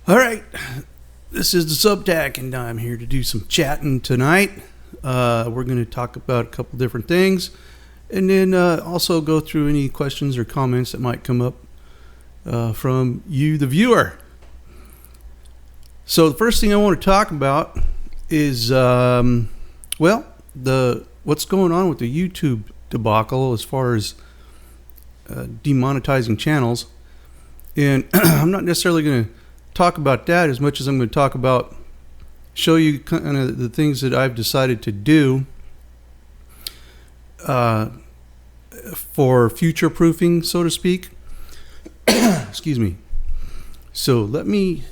All right, this is the Subtac, and I'm here to do some chatting tonight. We're going to talk about a couple different things, and then also go through any questions or comments that might come up from you, the viewer. So the first thing I want to talk about is, what's going on with the YouTube debacle as far as demonetizing channels. And I'm not necessarily going to talk about that as much as I'm going to talk about, show you kind of the things that I've decided to do for future proofing, so to speak. Excuse me. So let me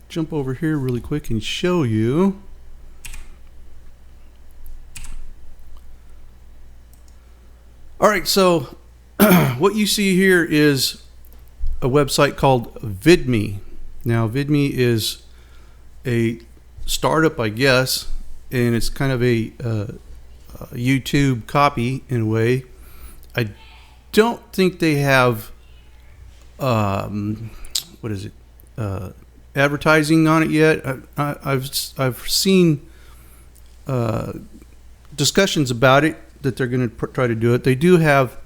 jump over here really quick and show you. All right, so what you see here is a website called VidMe. Now, VidMe is a startup, I guess, and it's kind of a YouTube copy in a way. I don't think they have advertising on it yet. I've seen discussions about it that they're going to try to do it. They do have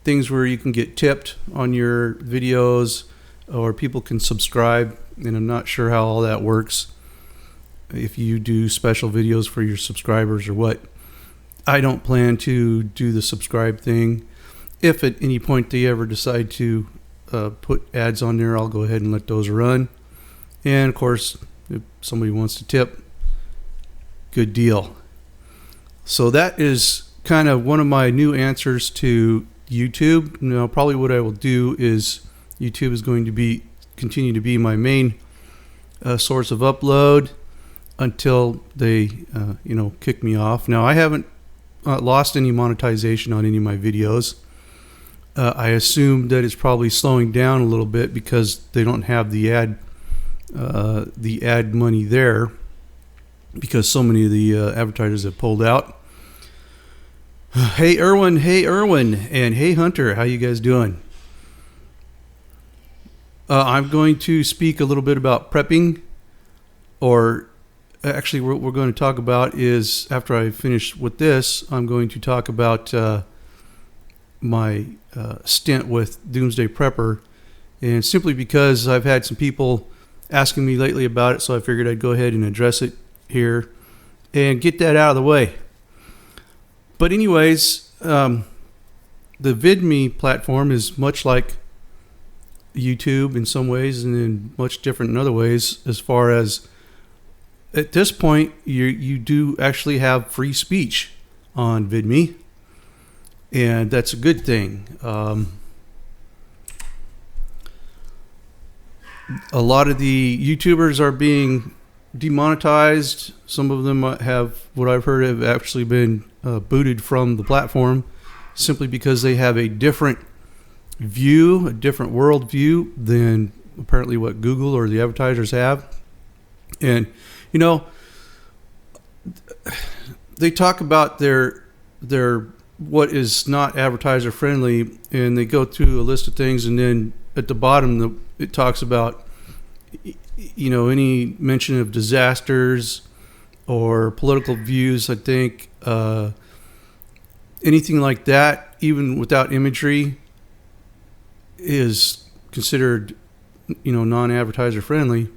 things where you can get tipped on your videos, or people can subscribe, and I'm not sure how all that works, if you do special videos for your subscribers or what. I don't plan to do the subscribe thing. If at any point they ever decide to put ads on there, I'll go ahead and let those run. And of course, if somebody wants to tip, good deal. So that is kind of one of my new answers to YouTube. Now, probably what I will do is YouTube is going to continue to be my main source of upload until they kick me off. Now, I haven't lost any monetization on any of my videos. I assume that it's probably slowing down a little bit because they don't have the ad money there, because so many of the advertisers have pulled out. Hey Erwin, and hey Hunter, how you guys doing? I'm going to speak a little bit about prepping, or actually what we're going to talk about is, after I finish with this, I'm going to talk about my stint with Doomsday Prepper, and simply because I've had some people asking me lately about it, so I figured I'd go ahead and address it here and get that out of the way. But anyways, the VidMe platform is much like YouTube in some ways, and then much different in other ways, as far as at this point you do actually have free speech on VidMe, and that's a good thing. A lot of the YouTubers are being demonetized. Some of them have, what I've heard, have actually been booted from the platform simply because they have a different view, a different world view than apparently what Google or the advertisers have. And they talk about their what is not advertiser friendly, and they go through a list of things, and then at the bottom it talks about any mention of disasters or political views. I think anything like that, even without imagery, is considered non-advertiser friendly.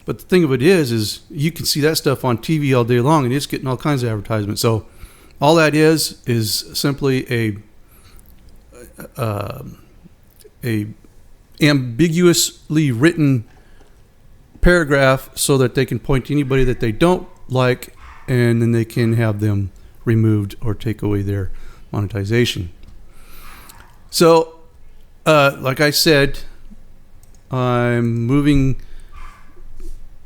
But the thing of it is you can see that stuff on TV all day long, and it's getting all kinds of advertisements. So all that is simply a ambiguously written paragraph so that they can point to anybody that they don't like, and then they can have them removed or take away their monetization. So like I said, I'm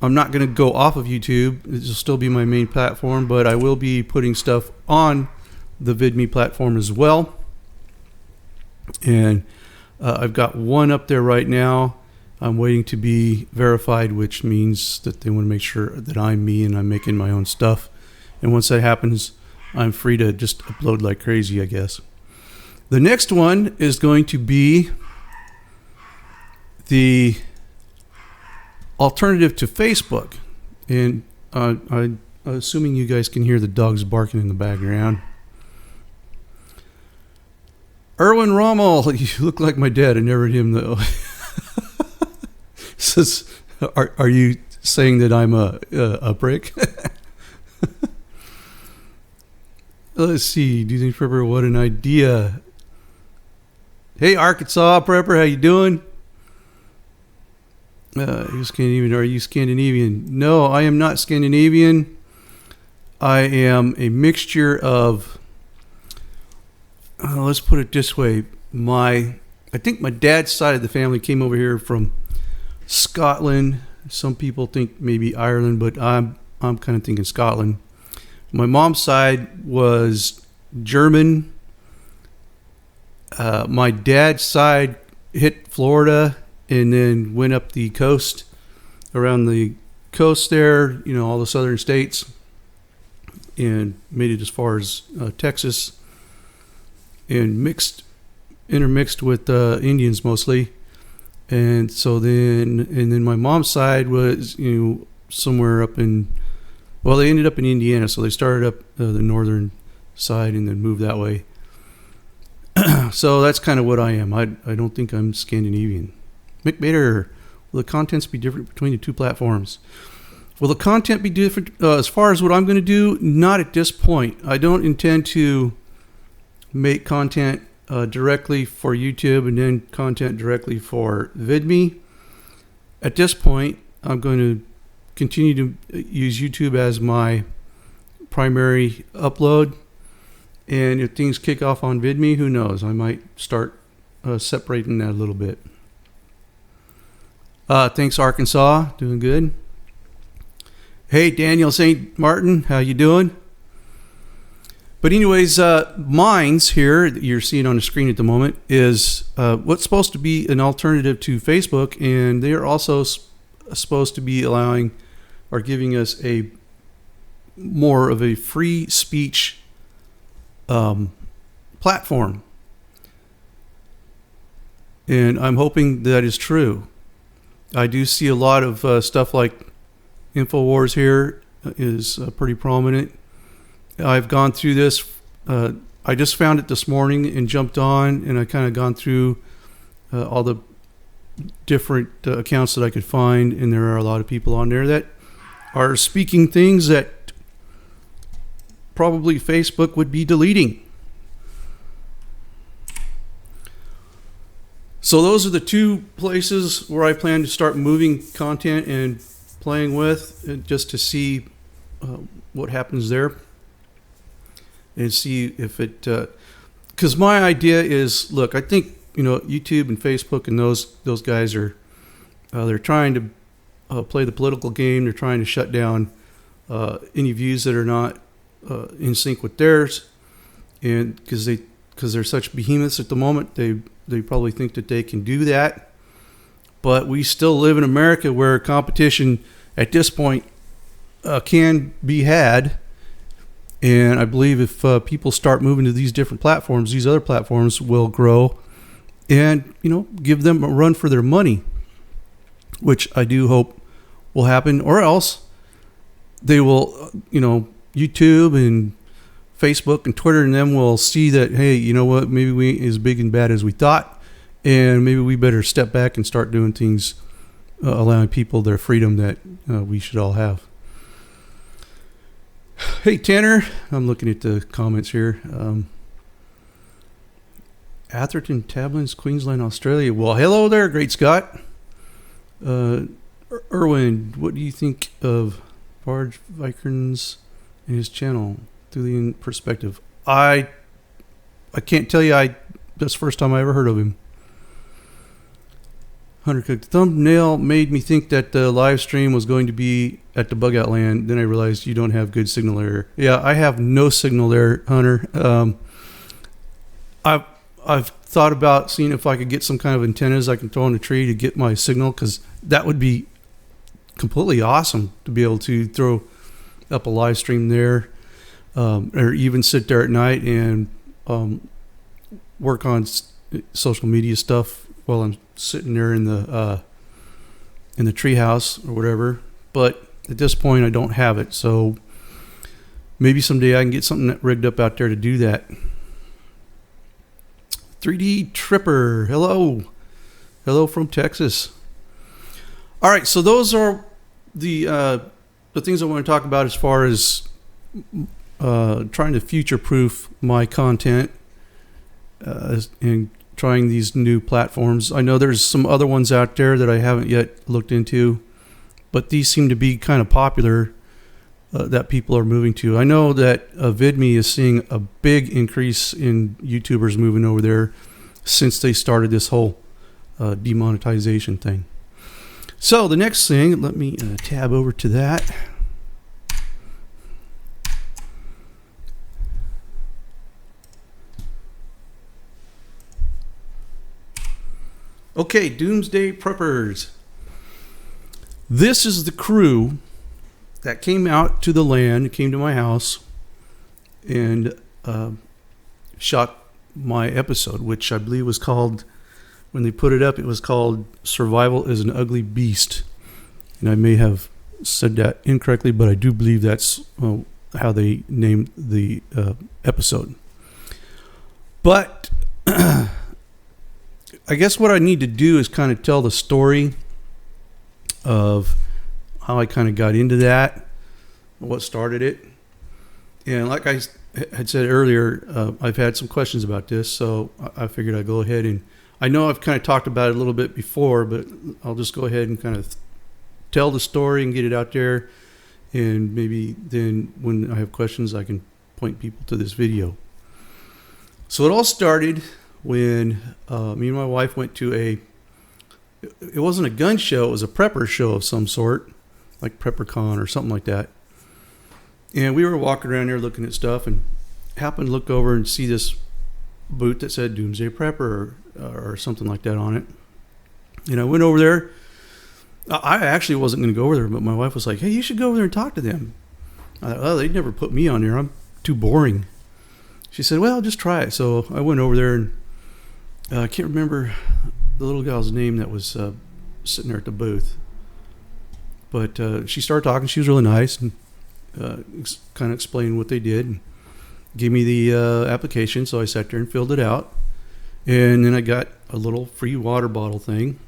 not going to go off of YouTube. It will still be my main platform, but I will be putting stuff on the VidMe platform as well. And I've got one up there right now. I'm waiting to be verified, which means that they want to make sure that I'm me and I'm making my own stuff. And once that happens, I'm free to just upload like crazy, I guess. The next one is going to be the alternative to Facebook. And I'm assuming you guys can hear the dogs barking in the background. Erwin Rommel, you look like my dad. I never heard him though. Says, are you saying that I'm a prick? Let's see. Doomsday Prepper, what an idea. Hey, Arkansas Prepper, how you doing? Are you Scandinavian? No, I am not Scandinavian. I am a mixture of, let's put it this way. I think my dad's side of the family came over here from Scotland. Some people think maybe Ireland, but I'm kind of thinking Scotland. My mom's side was German. My dad's side hit Florida and then went up the coast, around the coast there, all the southern states, and made it as far as Texas, and intermixed with Indians mostly. And so then my mom's side was, somewhere up in, well, they ended up in Indiana, so they started up the northern side and then moved that way. So that's kind of what I am. I don't think I'm Scandinavian. Mick Bader, will the contents be different between the two platforms? Will the content be different as far as what I'm going to do? Not at this point. I don't intend to make content directly for YouTube and then content directly for VidMe. At this point, I'm going to continue to use YouTube as my primary upload. And if things kick off on VidMe, who knows? I might start separating that a little bit. Thanks, Arkansas. Doing good. Hey, Daniel St. Martin. How you doing? But anyways, Minds here that you're seeing on the screen at the moment is what's supposed to be an alternative to Facebook. And they are also supposed to be allowing or giving us a more of a free speech platform. And I'm hoping that is true. I do see a lot of stuff like InfoWars here is pretty prominent. I've gone through this. I just found it this morning and jumped on, and I kind of gone through all the different accounts that I could find, and there are a lot of people on there that are speaking things that probably Facebook would be deleting. So those are the two places where I plan to start moving content and playing with, just to see what happens there, and see if it, because my idea is, look, I think YouTube and Facebook and those guys are they're trying to play the political game. They're trying to shut down any views that are not in sync with theirs, and because they're such behemoths at the moment, they probably think that they can do that. But we still live in America where competition at this point can be had, and I believe if people start moving to these different platforms, these other platforms will grow and give them a run for their money, which I do hope will happen, or else they will YouTube and Facebook and Twitter and them will see that, hey, you know what, maybe we ain't as big and bad as we thought, and maybe we better step back and start doing things, allowing people their freedom that we should all have. Hey, Tanner, I'm looking at the comments here. Atherton, Tablins, Queensland, Australia. Well, hello there, Great Scott. Erwin, what do you think of Varg Vikernes and his channel through the perspective? I can't tell you. That's the first time I ever heard of him. Hunter Cook, the thumbnail made me think that the live stream was going to be at the bug out land. Then I realized you don't have good signal there. Yeah, I have no signal there, Hunter. I've thought about seeing if I could get some kind of antennas I can throw in a tree to get my signal, because that would be completely awesome to be able to throw up a live stream there, or even sit there at night and work on social media stuff while I'm sitting there in the in the treehouse or whatever. But at this point, I don't have it. So maybe someday I can get something rigged up out there to do that. 3D Tripper, hello. Hello from Texas. All right, so those are the things I want to talk about as far as trying to future-proof my content and trying these new platforms. I know there's some other ones out there that I haven't yet looked into, but these seem to be kind of popular that people are moving to. I know that VidMe is seeing a big increase in YouTubers moving over there since they started this whole demonetization thing. So the next thing, let me tab over to that. Okay, Doomsday Preppers. This is the crew that came out to the land, came to my house, and shot my episode, which I believe was called, when they put it up, it was called Survival is an Ugly Beast. And I may have said that incorrectly, but I do believe that's how they named the episode. But I guess what I need to do is kind of tell the story of how I kind of got into that, what started it. And like I had said earlier, I've had some questions about this, so I figured I'd go ahead and, I know I've kind of talked about it a little bit before, but I'll just go ahead and kind of tell the story and get it out there. And maybe then when I have questions, I can point people to this video. So it all started when me and my wife went to it wasn't a gun show, it was a prepper show of some sort, like PrepperCon or something like that. And we were walking around there looking at stuff and happened to look over and see this booth that said Doomsday Prepper or something like that on it. And I went over there. I actually wasn't going to go over there, but my wife was like, hey, you should go over there and talk to them. I thought, oh, they'd never put me on there. I'm too boring. She said, well, just try it. So I went over there, and I can't remember the little gal's name that was sitting there at the booth. But she started talking. She was really nice and kind of explained what they did and gave me the application. So I sat there and filled it out. And then I got a little free water bottle thing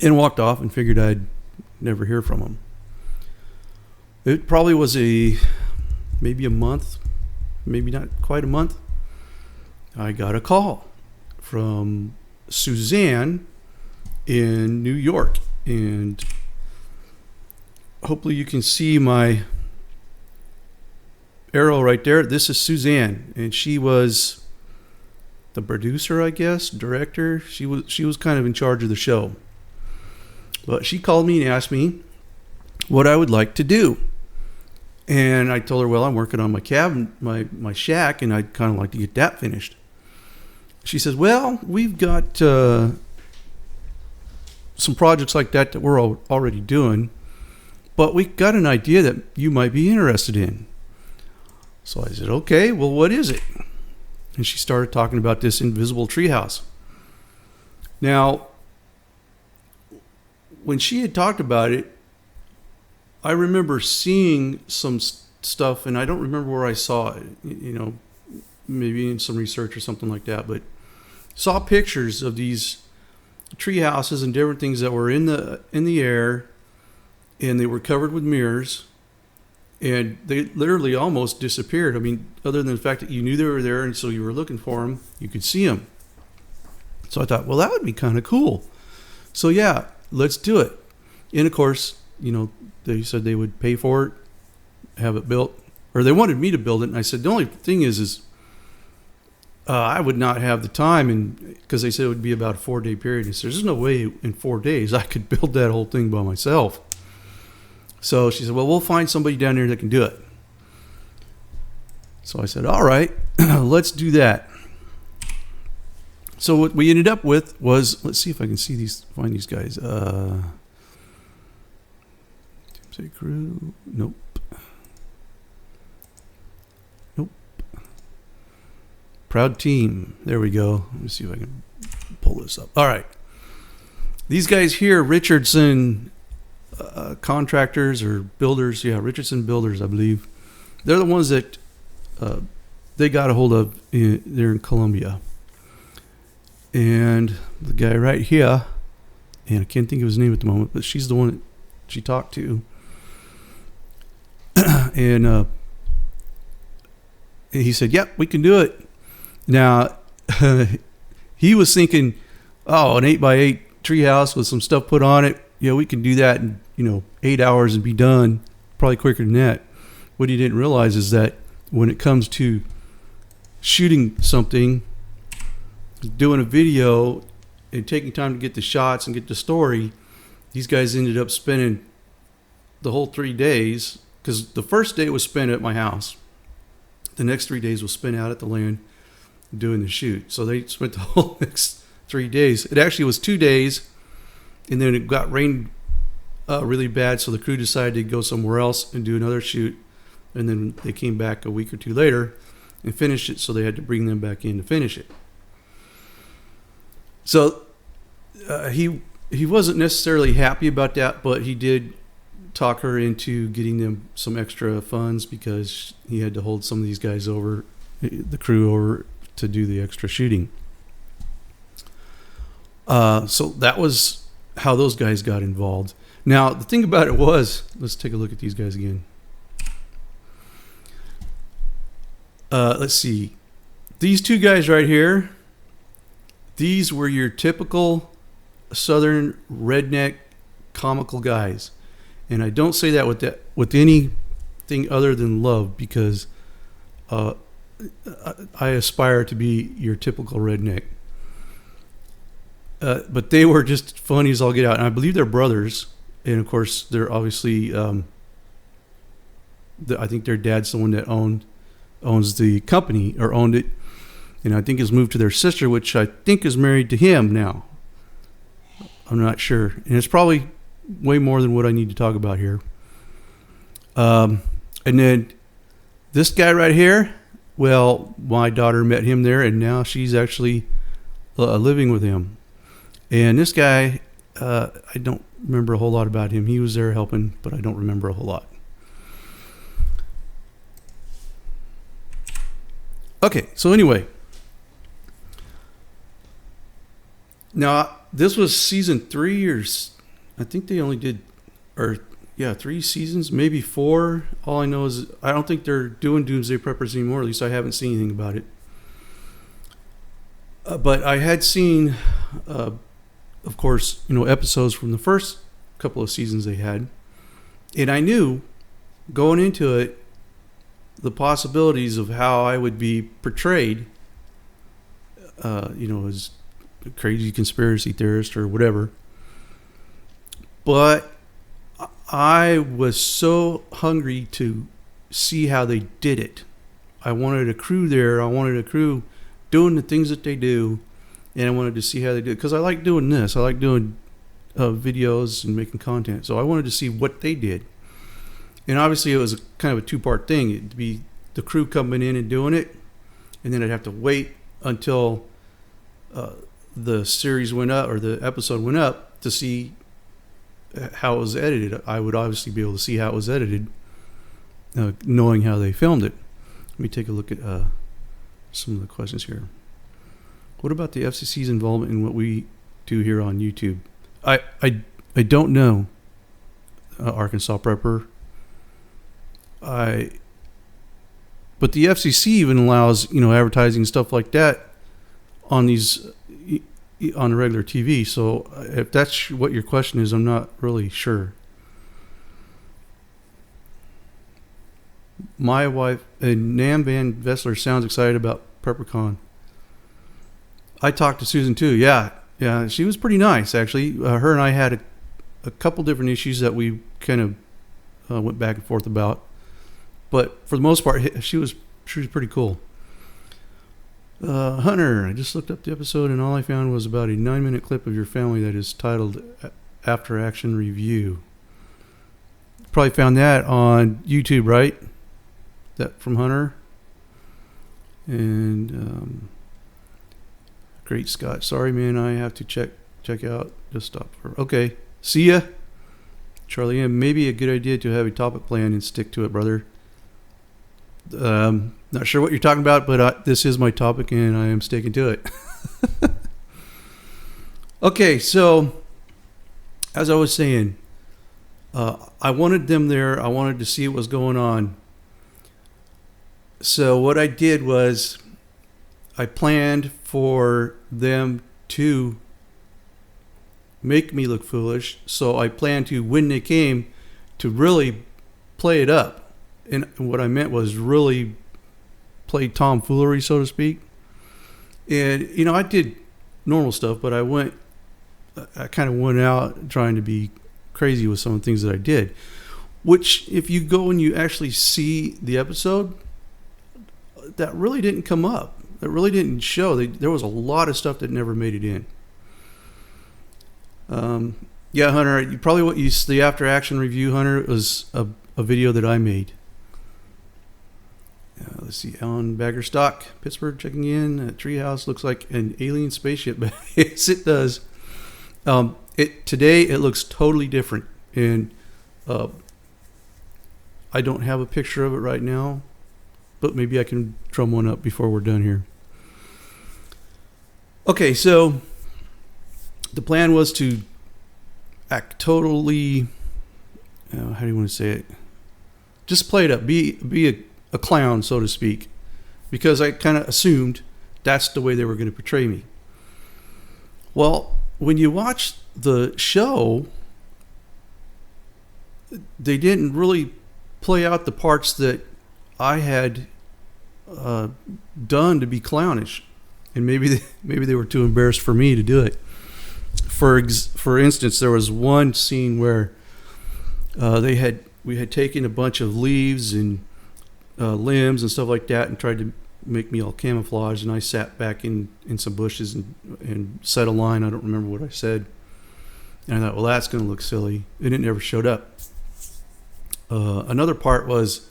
and walked off and figured I'd never hear from them. It probably was maybe a month, maybe not quite a month. I got a call from Suzanne in New York. And hopefully you can see my arrow right there. This is Suzanne, and she was the producer, I guess, director. She was kind of in charge of the show. But she called me and asked me what I would like to do. And I told her, well, I'm working on my cabin, my shack, and I'd kind of like to get that finished. She says, well, we've got some projects like that we're already doing, but we got an idea that you might be interested in. So I said, okay, well, what is it? And she started talking about this invisible treehouse. Now, when she had talked about it, I remember seeing some stuff, and I don't remember where I saw it, maybe in some research or something like that, but saw pictures of these tree houses and different things that were in the air, and they were covered with mirrors. And they literally almost disappeared. I mean, other than the fact that you knew they were there, and so you were looking for them, you could see them. So I thought, well, that would be kind of cool. So yeah, let's do it. And of course, they said they would pay for it, have it built, or they wanted me to build it. And I said, the only thing is I would not have the time, and because they said it would be about a 4-day period. And so there's no way in 4 days I could build that whole thing by myself. So she said, well, we'll find somebody down there that can do it. So I said, all right, let's do that. So what we ended up with was, let's see if I can find these guys. Doomsday Crew. Nope. Proud Team. There we go. Let me see if I can pull this up. All right. These guys here, Richardson contractors or builders. Yeah, Richardson Builders, I believe. They're the ones that they got a hold of there in Colombia. And the guy right here, and I can't think of his name at the moment, but she's the one that she talked to. And he said, yep, we can do it. Now, he was thinking, oh, an 8x8 treehouse with some stuff put on it. Yeah, we can do that in, 8 hours and be done. Probably quicker than that. What he didn't realize is that when it comes to shooting something, doing a video, and taking time to get the shots and get the story, these guys ended up spending the whole 3 days, because the first day was spent at my house. The next 3 days was spent out at the land doing the shoot. So they spent the whole next 3 days. It actually was 2 days, and then it got rained really bad, so the crew decided to go somewhere else and do another shoot. And then they came back a week or two later and finished it, so they had to bring them back in to finish it. So he wasn't necessarily happy about that, but he did talk her into getting them some extra funds, because he had to hold some of these guys over, the crew over, to do the extra shooting. So that was how those guys got involved. Now, the thing about it was, let's take a look at these guys again. Let's see. These two guys right here, these were your typical Southern redneck comical guys. And I don't say that with anything other than love, because I aspire to be your typical redneck. But they were just funny as all get out. And I believe they're brothers. And of course, they're obviously, I think their dad's the one that owns the company, or owned it. And I think has moved to their sister, which I think is married to him now. I'm not sure. And it's probably way more than what I need to talk about here. And then this guy right here, well, my daughter met him there, and now she's actually living with him. And this guy, I don't remember a whole lot about him. He was there helping, but I don't remember a whole lot. Okay, so anyway. Now, this was season 3, or I think they only did, 3 seasons, maybe 4. All I know is I don't think they're doing Doomsday Preppers anymore. At least I haven't seen anything about it. But I had seen, of course, episodes from the first couple of seasons they had. And I knew going into it the possibilities of how I would be portrayed, as a crazy conspiracy theorist or whatever. But I was so hungry to see how they did it. I wanted a crew there. I wanted a crew doing the things that they do, and I wanted to see how they do it, because I like doing this. I like doing videos and making content. So I wanted to see what they did. And obviously it was kind of a 2-part thing. It'd be the crew coming in and doing it, and then I'd have to wait until the series went up, or the episode went up, to see how it was edited. I would obviously be able to see how it was edited, knowing how they filmed it. Let me take a look at some of the questions here. What about the FCC's involvement in what we do here on YouTube? I don't know, Arkansas Prepper. But the FCC even allows, advertising and stuff like that on these, on regular TV. So if that's what your question is, I'm not really sure. My wife, Nam Van Vessler, sounds excited about PrepperCon. I talked to Susan too. Yeah, she was pretty nice, actually. Her and I had a couple different issues that we kind of went back and forth about. But for the most part, she was pretty cool. Hunter, I just looked up the episode, and all I found was about a 9-minute clip of your family that is titled After Action Review. Probably found that on YouTube, right? That from Hunter. And Great Scott. Sorry, man, I have to check out. Just stop for. Okay, see ya. Charlie M, maybe a good idea to have a topic plan and stick to it, brother. Not sure what you're talking about, but this is my topic and I am sticking to it. Okay, so as I was saying, I wanted them there. I wanted to see what was going on. So what I did was I planned for them to make me look foolish. So I planned to, when they came, to really play it up. And what I meant was really play tomfoolery, so to speak. And, you know, I did normal stuff, but I kind of went out trying to be crazy with some of the things that I did. Which, if you go and you actually see the episode, that really didn't come up. That really didn't show. There was a lot of stuff that never made it in. Yeah, Hunter, the after action review, Hunter, was a video that I made. Let's see, Alan Baggerstock, Pittsburgh, checking in. Treehouse looks like an alien spaceship. Yes, it does. Today it looks totally different, and I don't have a picture of it right now, but maybe I can drum one up before we're done here. Okay, so the plan was to act totally, how do you want to say it? Just play it up, be a clown, so to speak, because I kind of assumed that's the way they were going to portray me. Well, when you watch the show, they didn't really play out the parts that I had done to be clownish, and maybe they were too embarrassed for me to do it. For instance, there was one scene where we had taken a bunch of leaves and limbs and stuff like that and tried to make me all camouflaged, and I sat back in some bushes and said a line. I don't remember what I said, and I thought, well, that's going to look silly, and it never showed up. Another part was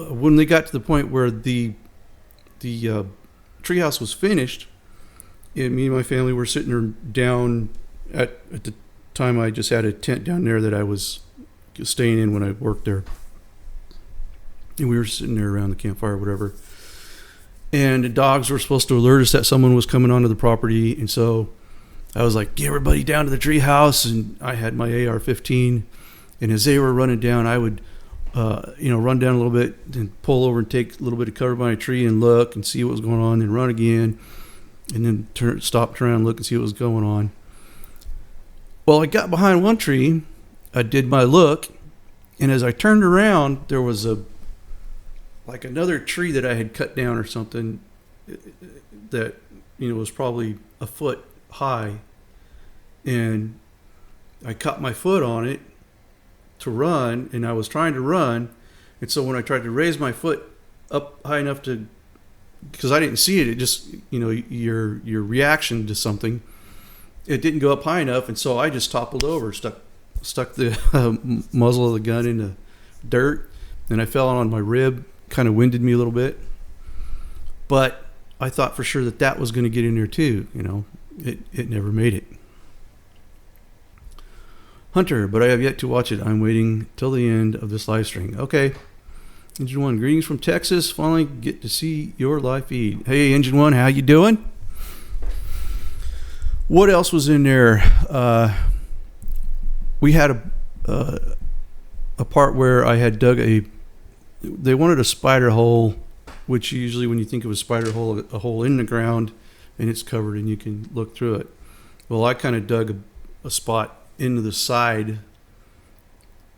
when they got to the point where the treehouse was finished, and me and my family were sitting down at the time. I just had a tent down there that I was staying in when I worked there. And we were sitting there around the campfire or whatever. And the dogs were supposed to alert us that someone was coming onto the property. And so I was like, get everybody down to the tree house. And I had my AR-15. And as they were running down, I would, run down a little bit and pull over and take a little bit of cover by a tree and look and see what was going on, then run again. And then stop, turn around, and look and see what was going on. Well, I got behind one tree. I did my look. And as I turned around, there was another tree that I had cut down or something that, was probably a foot high. And I caught my foot on it to run, and I was trying to run. And so when I tried to raise my foot up high enough because I didn't see it, it just, your reaction to something, it didn't go up high enough. And so I just toppled over, stuck the muzzle of the gun in the dirt, and I fell on my rib. Kind of winded me a little bit, but I thought for sure that was going to get in there too. It never made it. Hunter, but I have yet to watch it. I'm waiting till the end of this live stream. Okay. Engine One, greetings from Texas. Finally get to see your live feed. Hey, Engine One, how you doing? What else was in there? We had a part where I had dug they wanted a spider hole, which usually when you think of a spider hole, a hole in the ground and it's covered and you can look through it. Well, I kind of dug a spot into the side,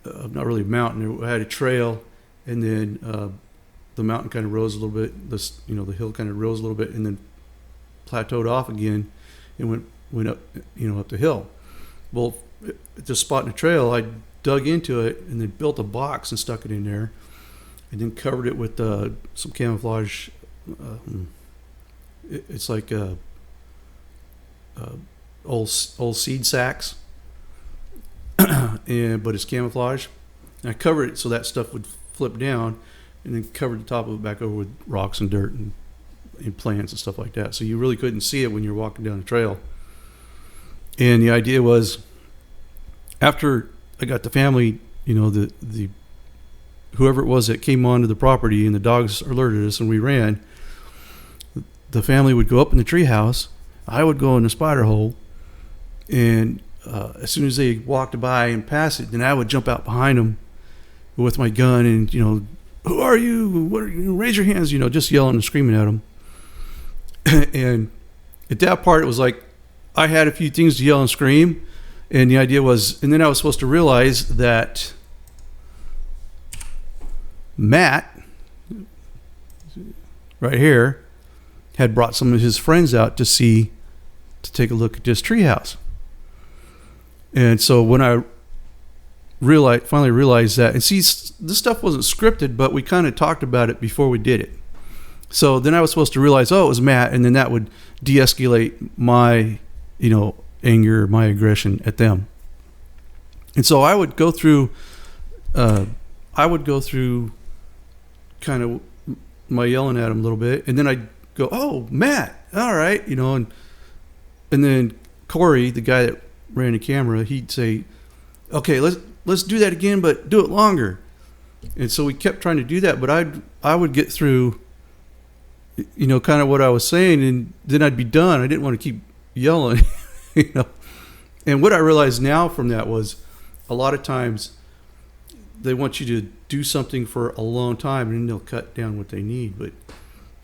not really a mountain. It had a trail, and then the mountain kind of rose a little bit. The hill kind of rose a little bit and then plateaued off again and went up, up the hill. Well, at the spot in the trail, I dug into it and then built a box and stuck it in there. And then covered it with some camouflage. It's like old seed sacks, but it's camouflage. And I covered it so that stuff would flip down, and then covered the top of it back over with rocks and dirt and plants and stuff like that. So you really couldn't see it when you're walking down the trail. And the idea was, after I got the family, the whoever it was that came onto the property and the dogs alerted us and we ran, the family would go up in the treehouse. I would go in the spider hole, and as soon as they walked by and passed it, then I would jump out behind them with my gun and, who are you? What are you? Raise your hands, just yelling and screaming at them. And at that part, it was like I had a few things to yell and scream. And the idea was, and then I was supposed to realize that Matt, right here, had brought some of his friends out to take a look at this treehouse. And so when I finally realized that, and see, this stuff wasn't scripted, but we kind of talked about it before we did it. So then I was supposed to realize, it was Matt, and then that would de-escalate my, anger, my aggression at them. And so I would go through kind of my yelling at him a little bit, and then I'd go, oh, Matt, all right, and then Corey, the guy that ran the camera, he'd say, okay, let's do that again, but do it longer. And so we kept trying to do that, but I would get through, kind of what I was saying, and then I'd be done. I didn't want to keep yelling, And what I realized now from that was a lot of times they want you to do something for a long time, and then they'll cut down what they need. But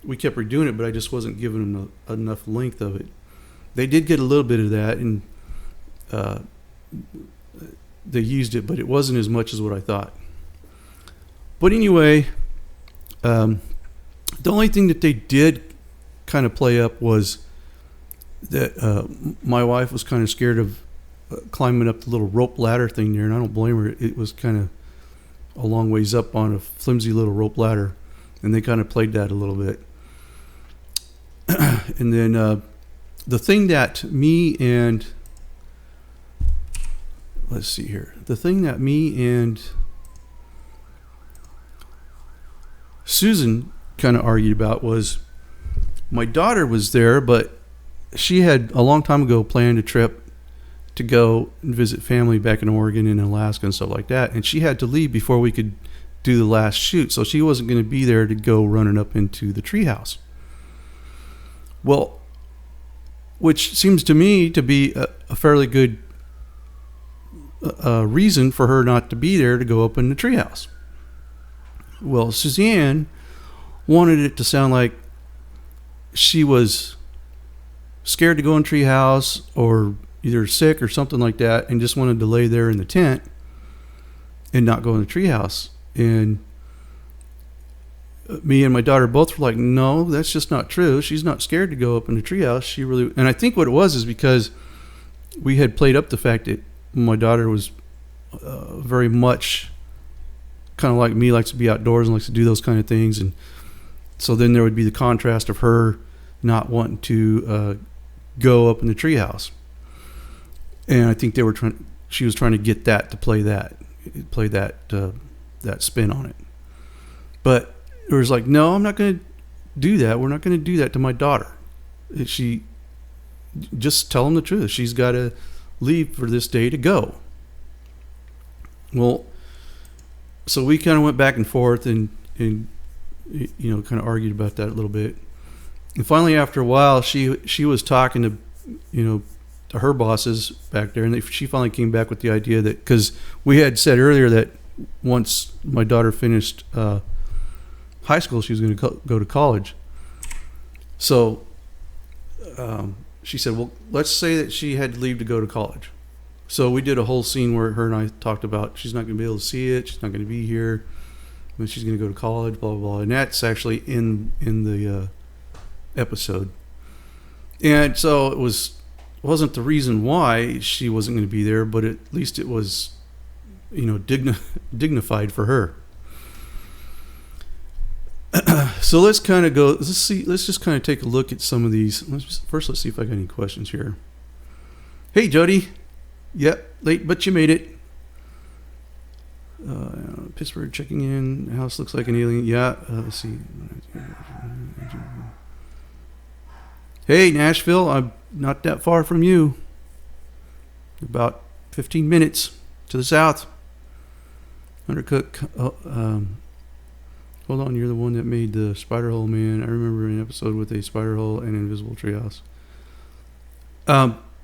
we kept redoing it, but I just wasn't giving them enough length of it. They did get a little bit of that, and they used it, but it wasn't as much as what I thought. But anyway, the only thing that they did kind of play up was that my wife was kind of scared of climbing up the little rope ladder thing there, and I don't blame her. It was kind of a long ways up on a flimsy little rope ladder, and they kind of played that a little bit. And then the thing that me and Susan kind of argued about was my daughter was there, but she had a long time ago planned a trip to go and visit family back in Oregon and Alaska and stuff like that, and she had to leave before we could do the last shoot, so she wasn't going to be there to go running up into the treehouse. Well, which seems to me to be a fairly good reason for her not to be there to go up in the treehouse. Well, Suzanne wanted it to sound like she was scared to go in treehouse or either sick or something like that, and just wanted to lay there in the tent and not go in the treehouse. And me and my daughter both were like, no, that's just not true. She's not scared to go up in the treehouse. She really, and I think what it was is because we had played up the fact that my daughter was very much kind of like me, likes to be outdoors and likes to do those kind of things. And so then there would be the contrast of her not wanting to go up in the treehouse. And I think she was trying to get that to play that spin on it. But it was like, no, I'm not going to do that. We're not going to do that to my daughter. She just tell them the truth. She's got to leave for this day to go. Well, so we kind of went back and forth and kind of argued about that a little bit. And finally, after a while, she was talking to, to her bosses back there, and she finally came back with the idea that, because we had said earlier that once my daughter finished high school, she was going to go to college. So she said, well, let's say that she had to leave to go to college. So we did a whole scene where her and I talked about she's not going to be able to see it, she's not going to be here, when she's going to go to college, blah, blah, blah. And that's actually in the episode. And so it wasn't the reason why she wasn't going to be there, but at least it was, dignified for her. So let's just kind of take a look at some of these. Let's see if I got any questions here. Hey, Jody. Yep, late, but you made it. Pittsburgh checking in. House looks like an alien. Yeah, let's see. Hey, Nashville, I'm not that far from you. About 15 minutes. To the south. Undercook. Hold on, you're the one that made the spider hole, man. I remember an episode with a spider hole and invisible treehouse.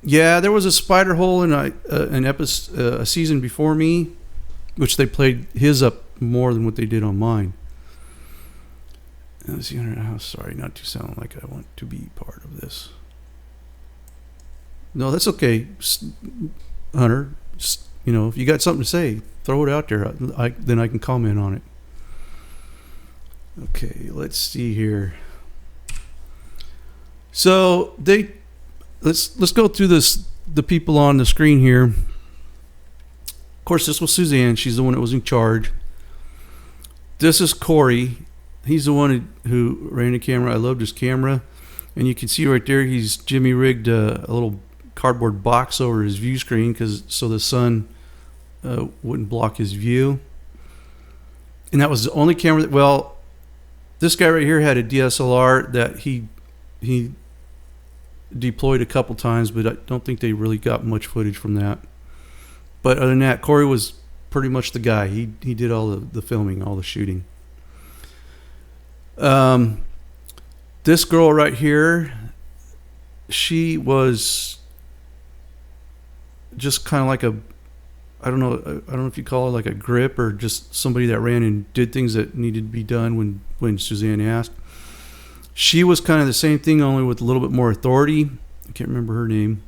Yeah, there was a spider hole in a season before me, which they played his up more than what they did on mine. Let's see, sorry, not to sound like I want to be part of this. No, that's okay, Hunter. Just, if you got something to say, throw it out there. Then I can comment on it. Okay, let's see here. So let's go through the people on the screen here. Of course, this was Suzanne. She's the one that was in charge. This is Corey. He's the one who ran the camera. I loved his camera. And you can see right there, he's Jimmy rigged a little cardboard box over his view screen so the sun wouldn't block his view. And that was the only camera this guy right here had a DSLR that he deployed a couple times, but I don't think they really got much footage from that. But other than that, Corey was pretty much the guy. He did all the filming, all the shooting. This girl right here, she was just kind of like I don't know if you call it like a grip or just somebody that ran and did things that needed to be done when Suzanne asked. She was kind of the same thing, only with a little bit more authority. I can't remember her name.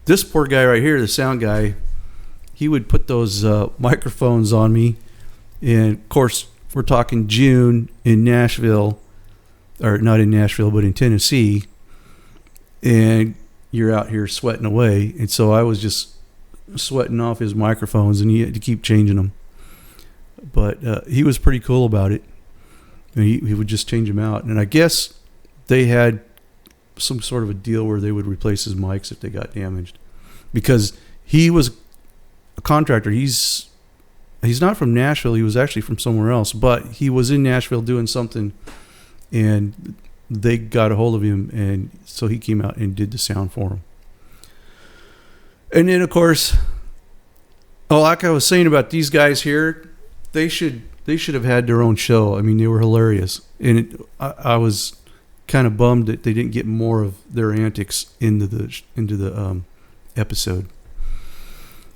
This poor guy right here, the sound guy, he would put those microphones on me. And of course, we're talking June in Nashville, or not in Nashville, but in Tennessee. And you're out here sweating away. And so I was just sweating off his microphones, and he had to keep changing them. But he was pretty cool about it. And he would just change them out. And I guess they had some sort of a deal where they would replace his mics if they got damaged. Because he was a contractor. He's not from Nashville. He was actually from somewhere else. But he was in Nashville doing something, and they got a hold of him. And so he came out and did the sound for him. And then, of course, like I was saying about these guys here, they should have had their own show. I mean, they were hilarious. And I was kind of bummed that they didn't get more of their antics into the episode.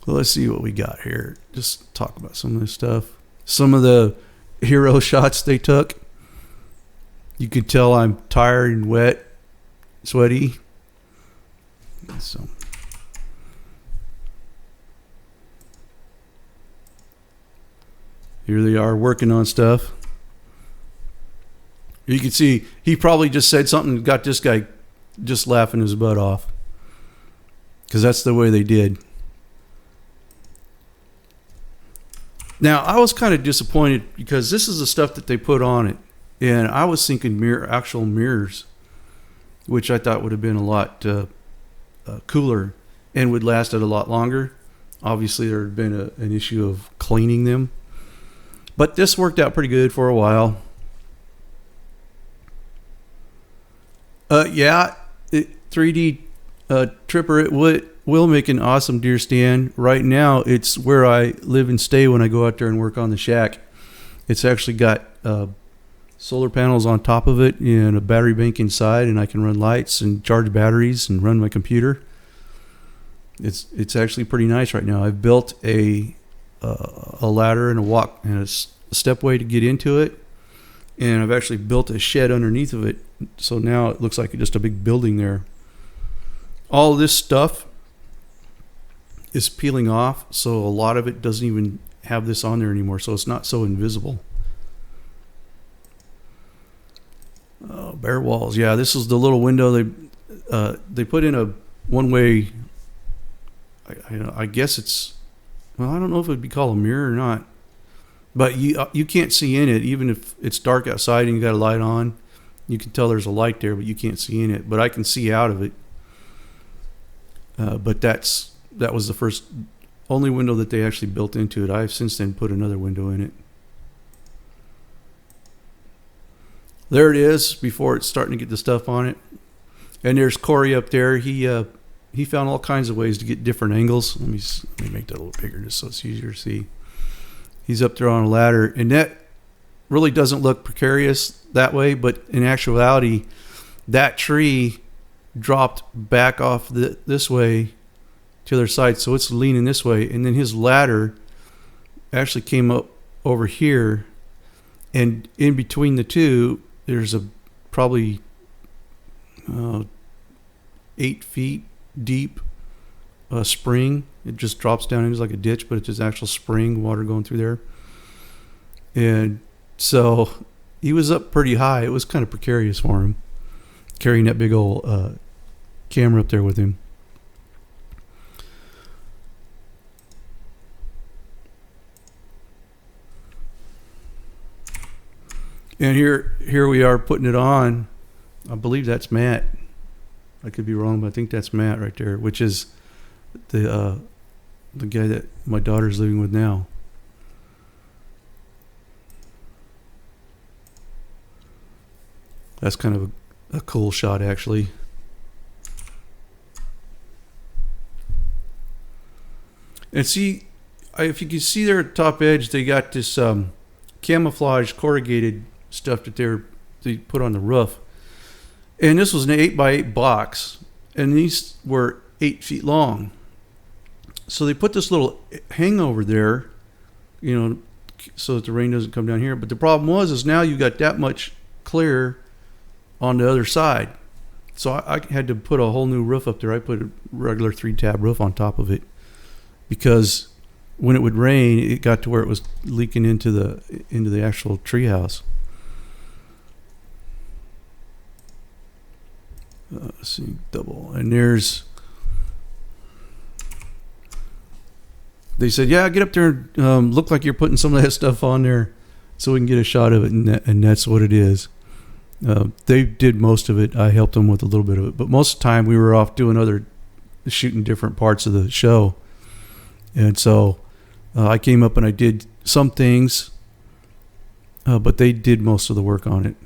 Well, let's see what we got here. Just talk about some of this stuff. Some of the hero shots they took. You could tell I'm tired and wet, sweaty. So here they are working on stuff. You can see he probably just said something that got this guy just laughing his butt off. Because that's the way they did. Now, I was kind of disappointed because this is the stuff that they put on it. And I was thinking actual mirrors, which I thought would have been a lot cooler and would last it a lot longer. Obviously, there had been an issue of cleaning them. But this worked out pretty good for a while. 3D Tripper, it will make an awesome deer stand. Right now, it's where I live and stay when I go out there and work on the shack. It's actually got solar panels on top of it and a battery bank inside, and I can run lights and charge batteries and run my computer. It's actually pretty nice right now. I've built a ladder and a stepway to get into it, and I've actually built a shed underneath of it, so now it looks like just a big building there. All this stuff is peeling off, so a lot of it doesn't even have this on there anymore, so it's not so invisible. Bare walls. Yeah, this is the little window they put in a one-way. I guess it's, well, I don't know if it would be called a mirror or not, but you can't see in it even if it's dark outside and you got a light on. You can tell there's a light there, but you can't see in it. But I can see out of it. But that was the only window that they actually built into it. I've since then put another window in it. There it is before it's starting to get the stuff on it. And there's Corey up there. He he found all kinds of ways to get different angles. Let me make that a little bigger just so it's easier to see. He's up there on a ladder, and that really doesn't look precarious that way, but in actuality, that tree dropped back off this way to the other side, so it's leaning this way, and then his ladder actually came up over here, and in between the two, there's a probably 8 feet deep spring. It just drops down into like a ditch, but it's just actual spring water going through there. And so he was up pretty high. It was kind of precarious for him carrying that big old camera up there with him. And here we are putting it on. I believe that's Matt. I could be wrong, but I think that's Matt right there, which is the guy that my daughter's living with now. That's kind of a cool shot, actually. And see, if you can see there at the top edge, they got this camouflage corrugated stuff that they put on the roof. And this was an 8x8 box, and these were 8 feet long. So they put this little hangover there, so that the rain doesn't come down here. But the problem is now you got that much clear on the other side. So I had to put a whole new roof up there. I put a regular 3-tab roof on top of it because when it would rain, it got to where it was leaking into the actual treehouse. Let's see, double, and they said, yeah, get up there and look like you're putting some of that stuff on there so we can get a shot of it, and that's what it is. They did most of it. I helped them with a little bit of it, but most of the time we were off shooting different parts of the show. And so I came up and I did some things, but they did most of the work on it.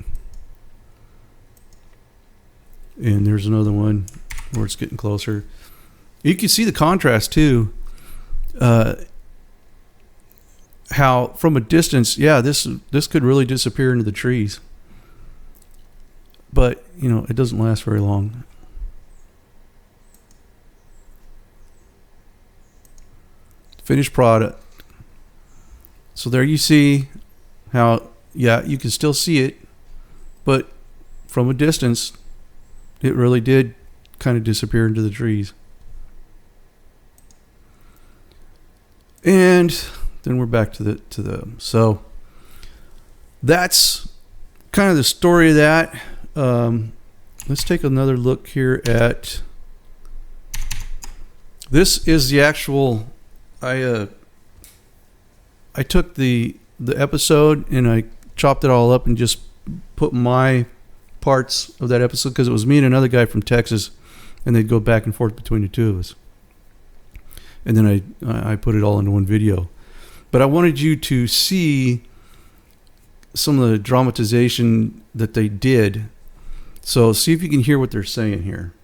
And there's another one where it's getting closer. You can see the contrast too. How from a distance, this could really disappear into the trees. But, it doesn't last very long. Finished product. So there you see how, you can still see it, but from a distance, it really did kind of disappear into the trees. And then we're back to the so that's kind of the story of that. Let's take another look here at this. Is the actual I took the episode and I chopped it all up and just put my parts of that episode, because it was me and another guy from Texas, and they'd go back and forth between the two of us, and then I put it all into one video. But I wanted you to see some of the dramatization that they did, so see if you can hear what they're saying here.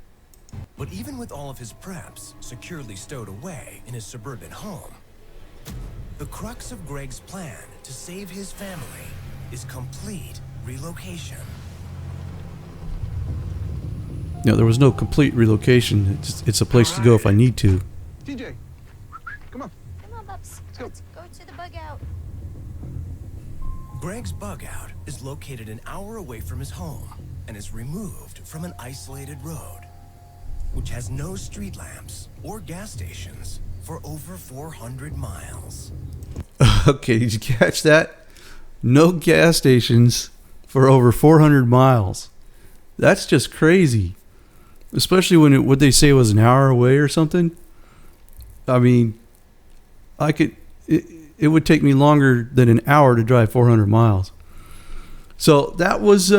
But even with all of his preps securely stowed away in his suburban home, the crux of Greg's plan to save his family is complete relocation. No, there was no complete relocation. It's a place to go if I need to. TJ, come on. Come on, Bubs. Let's go to the bug out. Greg's bug out is located an hour away from his home and is removed from an isolated road, which has no street lamps or gas stations for over 400 miles. Okay, did you catch that? No gas stations for over 400 miles. That's just crazy. Especially when what they say was an hour away or something. I mean, it would take me longer than an hour to drive 400 miles. So that was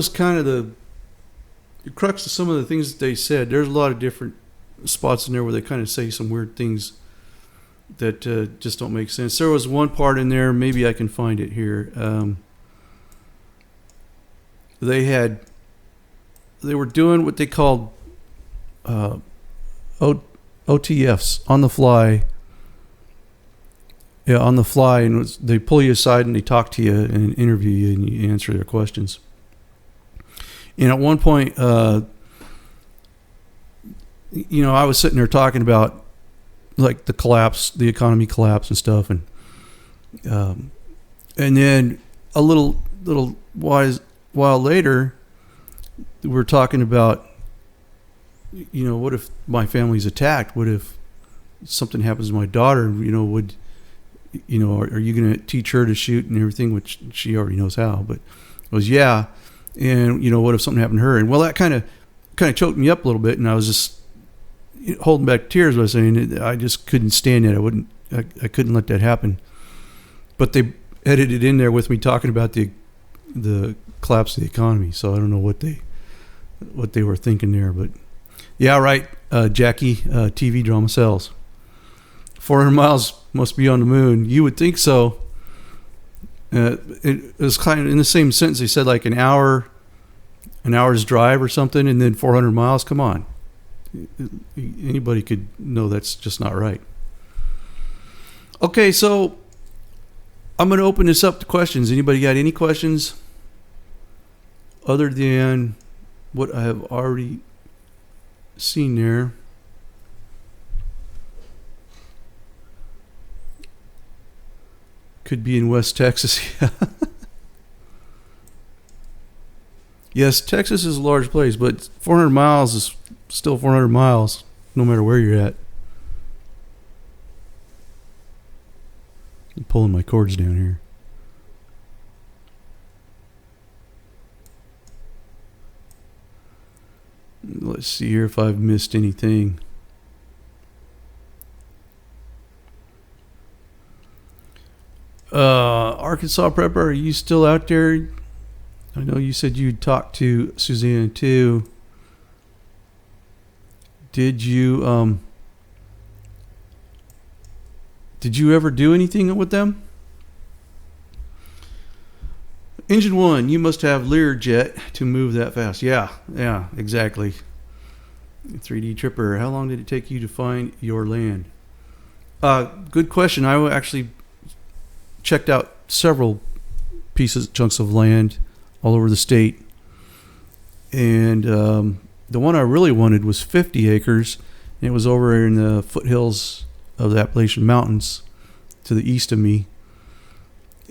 kind of the crux of some of the things that they said. There's a lot of different spots in there where they kind of say some weird things that just don't make sense. There was one part in there, maybe I can find it here. They had they were doing what they called OTFs, on the fly. Yeah, on the fly, and they pull you aside and they talk to you and interview you and you answer their questions. And at one point, I was sitting there talking about like the collapse, the economy collapse and stuff, and then a little while later, we're talking about, what if my family's attacked? What if something happens to my daughter? Are you going to teach her to shoot and everything? Which she already knows how, but it was, yeah. And, what if something happened to her? And well, that kind of choked me up a little bit. And I was just holding back tears by saying I just couldn't stand it. I couldn't let that happen. But they edited in there with me talking about the collapse of the economy. So I don't know what they were thinking there, but yeah, right. Jackie, TV drama sells. 400 miles must be on the moon. You would think so. It was kind of in the same sentence. They said like an hour's drive or something, and then 400 miles. Come on. Anybody could know that's just not right. Okay, so I'm going to open this up to questions. Anybody got any questions other than what I have already seen there? Could be in West Texas. Yes, Texas is a large place, but 400 miles is still 400 miles, no matter where you're at. I'm pulling my cords down here. Let's see here if I've missed anything. Arkansas Prepper, are you still out there? I know you said you'd talked to Susanna too. Did you ever do anything with them? Engine 1, you must have Learjet to move that fast. Yeah, exactly. 3D Tripper, how long did it take you to find your land? Good question. I actually checked out several chunks of land all over the state. And the one I really wanted was 50 acres. And it was over in the foothills of the Appalachian Mountains to the east of me.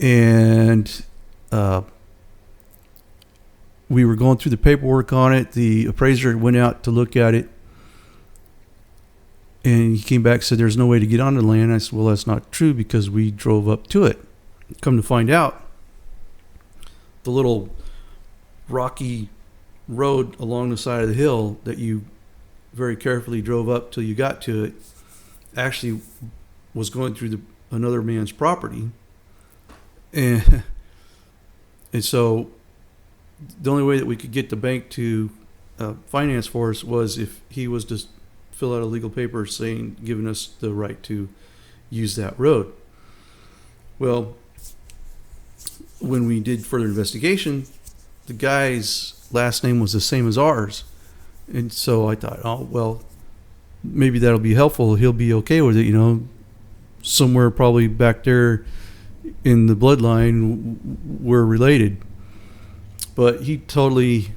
And we were going through the paperwork on it. The appraiser went out to look at it. And he came back and said, there's no way to get onto the land. I said, well, that's not true because we drove up to it. Come to find out, the little rocky road along the side of the hill that you very carefully drove up till you got to it actually was going through another man's property. And so the only way that we could get the bank to finance for us was if he was to fill out a legal paper giving us the right to use that road. Well, when we did further investigation, the guy's last name was the same as ours. And so I thought, oh, well, maybe that'll be helpful. He'll be okay with it, somewhere probably back there in the bloodline we're related. But he totally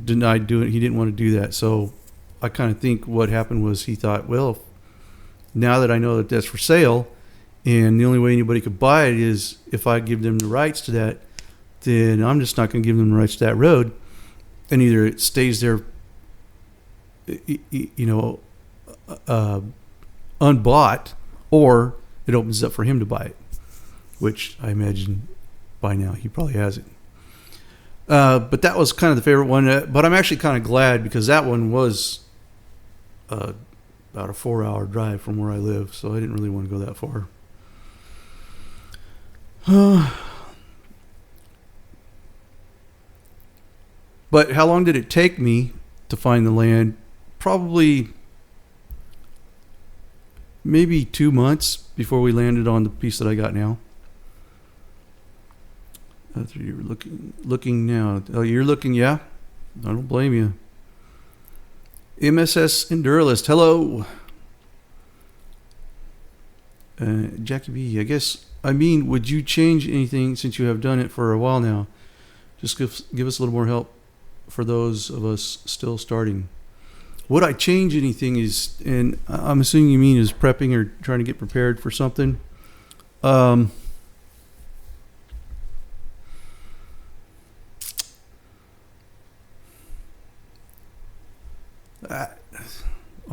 denied doing it. He didn't want to do that. So I kind of think what happened was he thought, well, now that I know that that's for sale, and the only way anybody could buy it is if I give them the rights to that, then I'm just not going to give them the rights to that road. And either it stays there, unbought, or it opens up for him to buy it, which I imagine by now he probably has it. But that was kind of the favorite one. But I'm actually kind of glad because that one was about a 4-hour drive from where I live, so I didn't really want to go that far. But how long did it take me to find the land? Probably maybe 2 months before we landed on the piece that I got now. You're looking now. Oh, you're looking, yeah? I don't blame you. MSS Enduralist, hello. Jackie B, would you change anything since you have done it for a while now? Just give us a little more help for those of us still starting. Would I change anything is, and I'm assuming you mean is prepping or trying to get prepared for something. I'm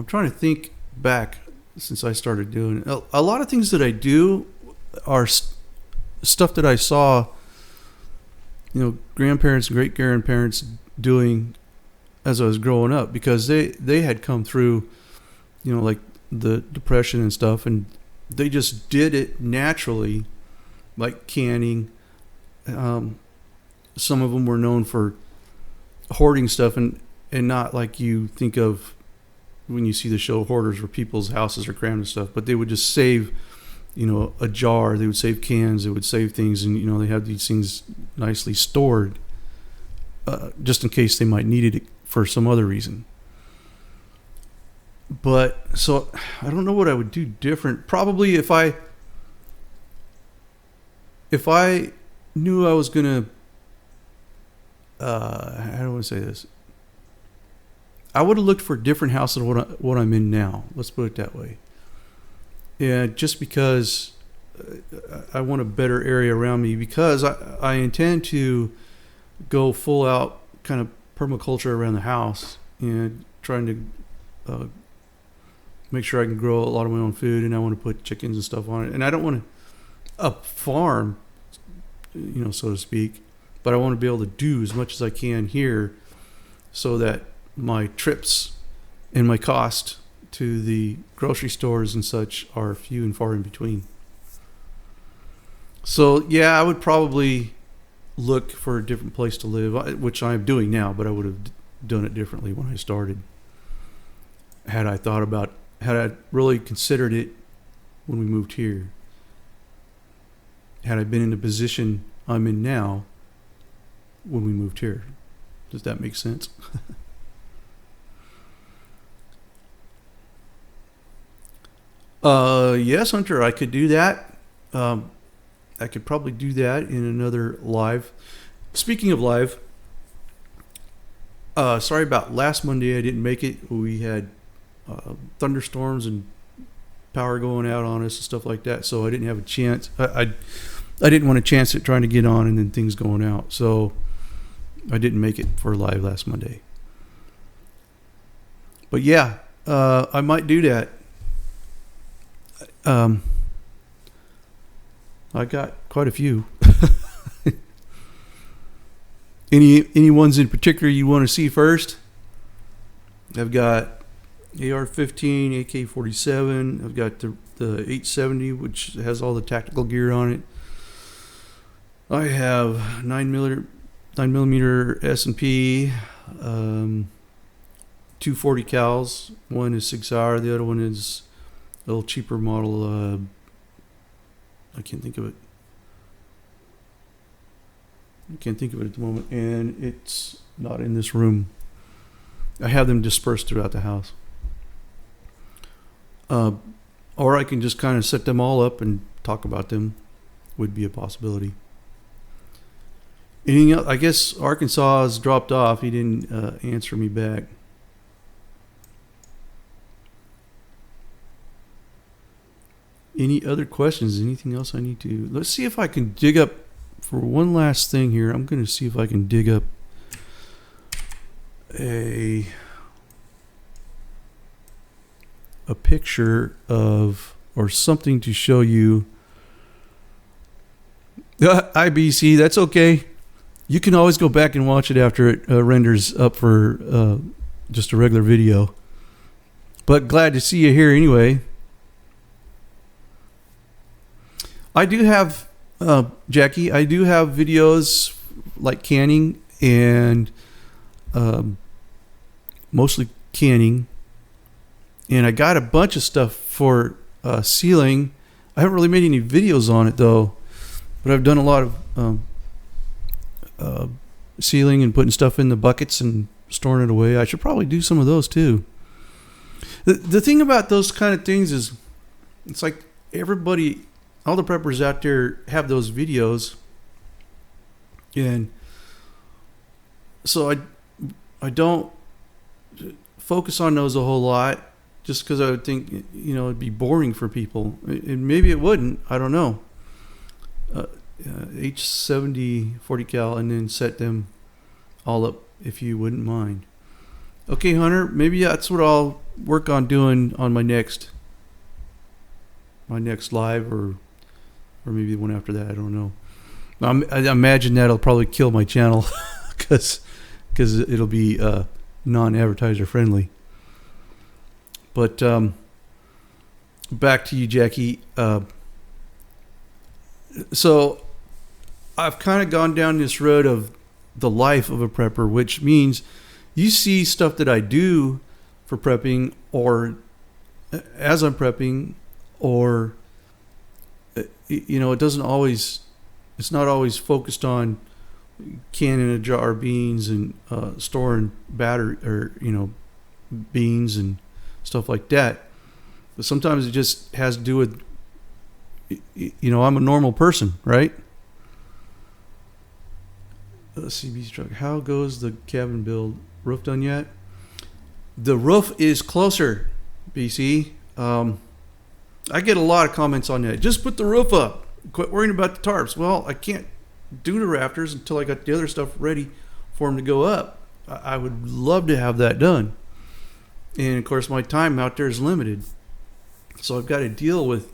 trying to think back since I started doing it. A lot of things that I do are stuff that I saw, grandparents and great grandparents doing as I was growing up, because they had come through, like the Depression and stuff, and they just did it naturally, like canning. Some of them were known for hoarding stuff, and not like you think of when you see the show Hoarders, where people's houses are crammed and stuff, but they would just save, a jar, they would save cans, they would save things, and, they have these things nicely stored, just in case they might need it for some other reason. But, so, I don't know what I would do different. Probably if I knew I was gonna, how do I want to say this? I would have looked for a different house than what I'm in now. Let's put it that way. Yeah, just because I want a better area around me, because I intend to go full out kind of permaculture around the house, and trying to make sure I can grow a lot of my own food, and I want to put chickens and stuff on it. And I don't want a farm, so to speak, but I want to be able to do as much as I can here, so that my trips and my cost to the grocery stores and such are few and far in between. So yeah, I would probably look for a different place to live, which I'm doing now, but I would have done it differently when I started. Had I really considered it when we moved here. Had I been in the position I'm in now when we moved here. Does that make sense? Yes, Hunter, I could do that. I could probably do that in another live. Speaking of live, sorry about last Monday. I didn't make it. We had thunderstorms and power going out on us and stuff like that, so I didn't have a chance. I didn't want a chance at trying to get on and then things going out, so I didn't make it for live last Monday. But yeah, I might do that. I got quite a few. Any ones in particular you want to see first? I've got AR-15, AK-47. I've got the 870, which has all the tactical gear on it. I have 9mm S&P, 240 cals. One is 6-hour. The other one is a little cheaper model. I can't think of it. At the moment, and it's not in this room. I have them dispersed throughout the house. Or I can just kind of set them all up and talk about them. Would be a possibility. Anything else? I guess Arkansas has dropped off. He didn't answer me back. Any other questions? Anything else I need to... Let's see if I can dig up... For one last thing here, I'm going to see if I can dig up a picture of... Or something to show you... IBC, that's okay. You can always go back and watch it after it renders up for just a regular video. But glad to see you here anyway. I do have, Jackie, I do have videos like canning and mostly canning. And I got a bunch of stuff for sealing. I haven't really made any videos on it though. But I've done a lot of ceiling and putting stuff in the buckets and storing it away. I should probably do some of those too. The thing about those kind of things is, it's like everybody, all the preppers out there have those videos, and so I don't focus on those a whole lot, just because I would think, it'd be boring for people, and maybe it wouldn't. I don't know. H70 40 cal, and then set them all up if you wouldn't mind. Okay, Hunter, maybe that's what I'll work on doing on my next live, or maybe the one after that. I don't know. I imagine that'll probably kill my channel because it'll be non-advertiser friendly. But back to you, Jackie. So I've kind of gone down this road of the life of a prepper, which means you see stuff that I do for prepping, or as I'm prepping, or it's not always focused on canning a jar of beans and storing battery, or beans and stuff like that. But sometimes it just has to do with, I'm a normal person, right? CB's truck. How goes the cabin build? Roof done yet? The roof is closer, BC. I get a lot of comments on that. Just put the roof up. Quit worrying about the tarps. Well, I can't do the rafters until I got the other stuff ready for them to go up. I would love to have that done. And of course, my time out there is limited. So I've got to deal with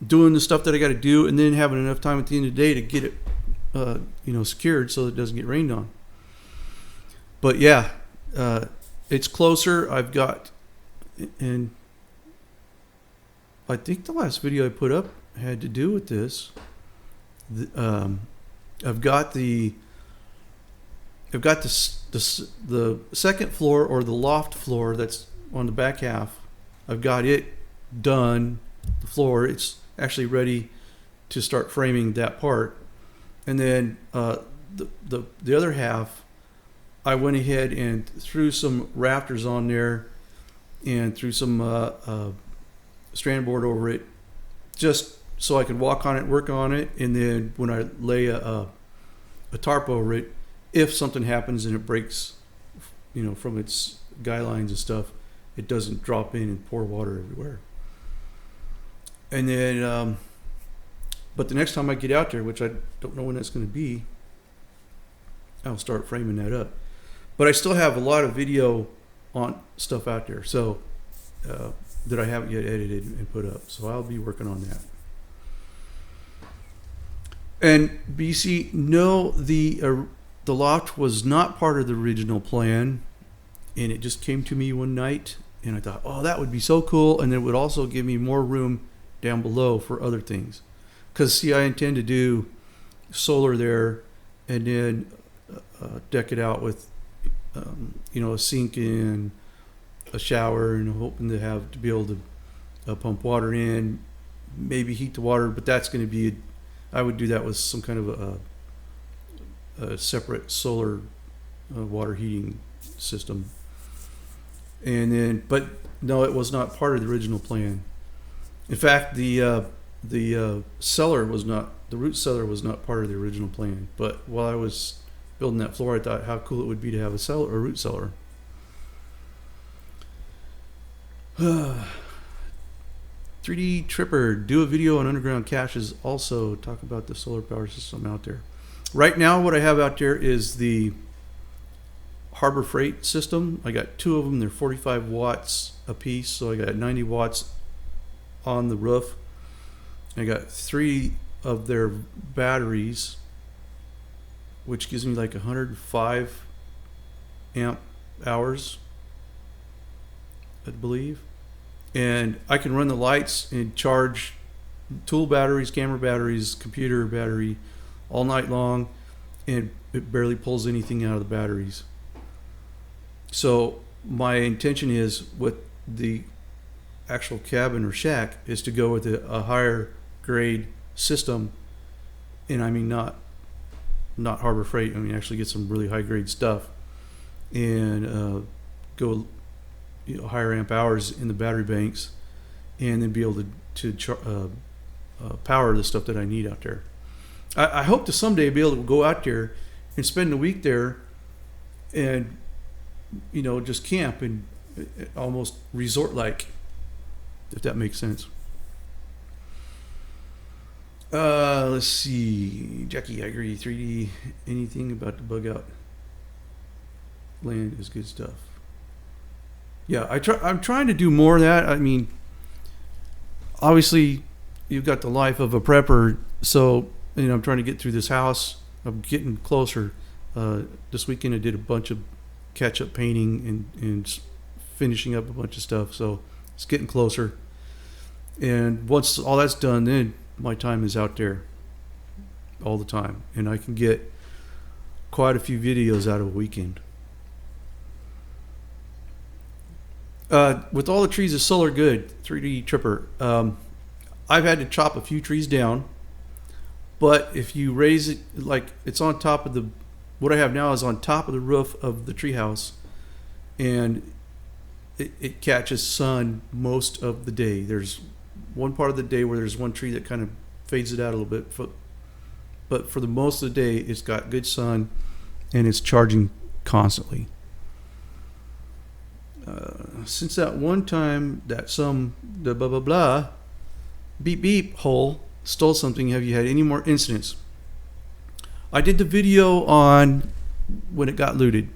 doing the stuff that I got to do, and then having enough time at the end of the day to get it secured so that it doesn't get rained on. But yeah, it's closer. I've got, and I think the last video I put up had to do with this. I've got the second floor, or the loft floor that's on the back half. I've got it done. The floor, it's actually ready to start framing that part. And then the other half, I went ahead and threw some rafters on there and threw some strand board over it, just so I could walk on it, work on it, and then when I lay a tarp over it, if something happens and it breaks, from its guy lines and stuff, it doesn't drop in and pour water everywhere. And then, but the next time I get out there, which I don't know when that's going to be, I'll start framing that up. But I still have a lot of video on stuff out there, so that I haven't yet edited and put up. So I'll be working on that. And BC, no, the loft was not part of the original plan, and it just came to me one night, and I thought, oh, that would be so cool, and it would also give me more room down below for other things. Because, see, I intend to do solar there, and then deck it out with, a sink and a shower, and hoping to be able to pump water in, maybe heat the water, but that's going to be, I would do that with some kind of a separate solar water heating system. And then, but no, it was not part of the original plan. In fact, the cellar was not, the root cellar was not part of the original plan. But while I was building that floor, I thought how cool it would be to have a cellar, a root cellar. 3D Tripper, do a video on underground caches. Also talk about the solar power system out there. Right now, what I have out there is the Harbor Freight system. I got two of them. They're 45 watts a piece, so I got 90 watts on the roof. I got 3 of their batteries, which gives me like 105 amp hours, I believe. And I can run the lights and charge tool batteries, camera batteries, computer battery all night long, and it barely pulls anything out of the batteries. So my intention is with the actual cabin or shack is to go with a higher grade system, and I mean not not Harbor Freight. I mean, actually get some really high grade stuff, and go, higher amp hours in the battery banks, and then be able to power the stuff that I need out there. I hope to someday be able to go out there and spend a week there, and just camp and almost resort like, if that makes sense. Let's see, Jackie, I agree. 3D, anything about the bug out land is good stuff. Yeah, I'm trying to do more of that. I mean, obviously, you've got the life of a prepper, so I'm trying to get through this house. I'm getting closer. This weekend I did a bunch of catch-up painting and finishing up a bunch of stuff, so it's getting closer. And once all that's done, then my time is out there all the time, and I can get quite a few videos out of a weekend. With all the trees, it's solar good. 3D Tripper. I've had to chop a few trees down, but if you raise it, like it's on top of what I have now is on top of the roof of the treehouse, and it catches sun most of the day. There's one part of the day where there's one tree that kind of fades it out a little bit, but for the most of the day, it's got good sun, and it's charging constantly. Since that one time that the blah blah blah beep beep hole stole something, have you had any more incidents? I did the video on when it got looted.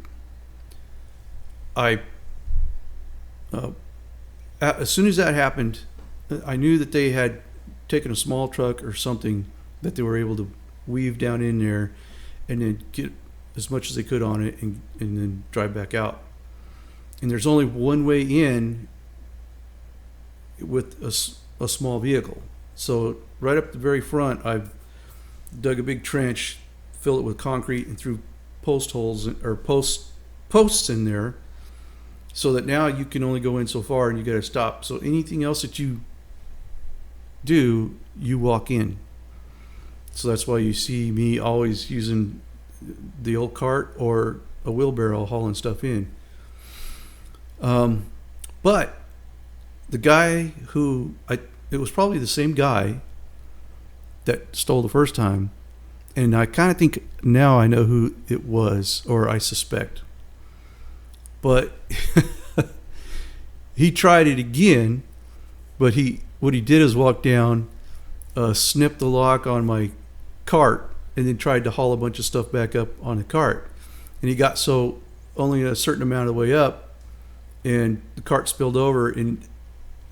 As soon as that happened, I knew that they had taken a small truck or something that they were able to weave down in there and then get as much as they could on it and then drive back out. And there's only one way in with a small vehicle. So right up the very front, I've dug a big trench, filled it with concrete, and threw post holes or posts in there, so that now you can only go in so far and you got to stop. So anything else that you do, you walk in. So that's why you see me always using the old cart or a wheelbarrow hauling stuff in. But the guy it was probably the same guy that stole the first time, and I kind of think now I know who it was, or I suspect. But he tried it again, but what he did is walk down, snipped the lock on my cart, and then tried to haul a bunch of stuff back up on the cart. And he got only a certain amount of the way up, and the cart spilled over, and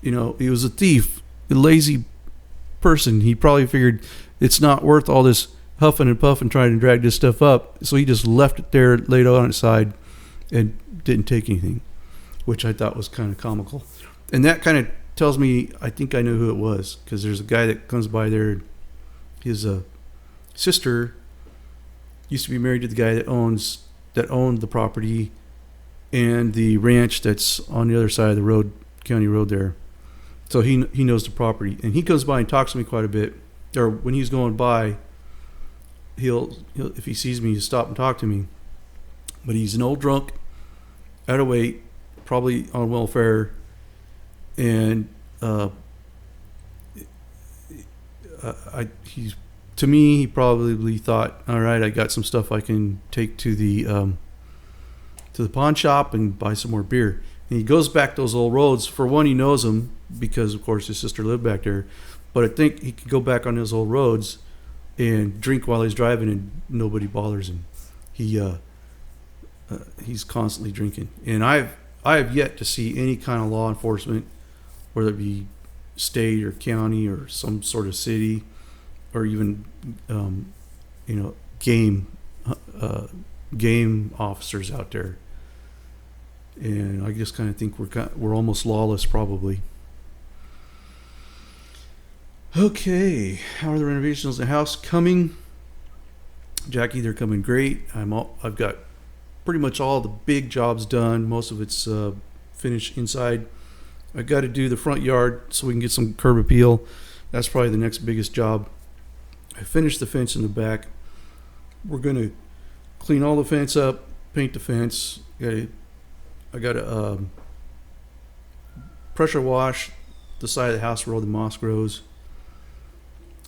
he was a thief, a lazy person. He probably figured it's not worth all this huffing and puffing trying to drag this stuff up, so he just left it there, laid it on its side, and didn't take anything, which I thought was kind of comical. And that kind of tells me I think I know who it was, because there's a guy that comes by there. His sister used to be married to the guy that owned the property and the ranch that's on the other side of the road, county road there. So he knows the property, and he comes by and talks to me quite a bit. Or when he's going by, he'll if he sees me, he'll stop and talk to me. But he's an old drunk, out of weight, probably on welfare, and to me, he probably thought, all right, I got some stuff I can take to the pawn shop and buy some more beer. And he goes back those old roads. For one, he knows them because, of course, his sister lived back there. But I think he could go back on those old roads and drink while he's driving, and nobody bothers him. He's constantly drinking. And I have yet to see any kind of law enforcement, whether it be state or county or some sort of city, or even game officers out there. And I just kind of think we're almost lawless, probably. Okay, how are the renovations of the house coming? Jackie, they're coming great. I've got pretty much all the big jobs done. Most of it's finished inside. I got to do the front yard so we can get some curb appeal. That's probably the next biggest job. I finished the fence in the back. we're going to clean all the fence up, paint the fence. I got to pressure wash the side of the house where all the moss grows.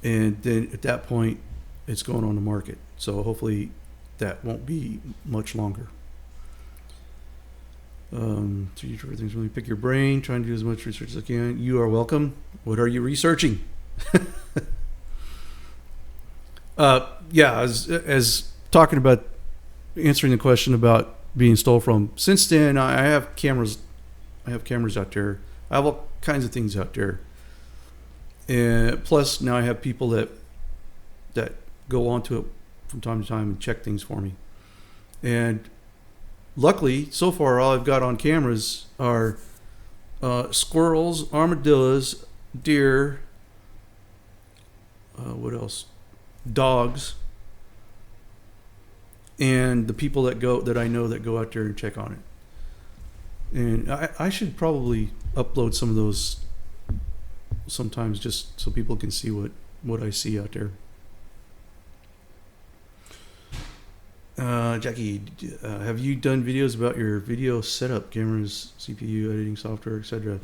And then at that point, it's going on the market. So hopefully that won't be much longer. 3D for things really pick your brain, trying to do as much research as I can. You are welcome. What are you researching? As talking about answering the question about being stole from. Since then, I have cameras. I have cameras out there. I have all kinds of things out there. And plus, now I have people that go onto it from time to time and check things for me. And luckily, so far, all I've got on cameras are squirrels, armadillos, deer. What else? Dogs. And the people that I know that go out there and check on it. And I should probably upload some of those sometimes just so people can see what I see out there. Jackie, have you done videos about your video setup, cameras, CPU, editing software, etc.?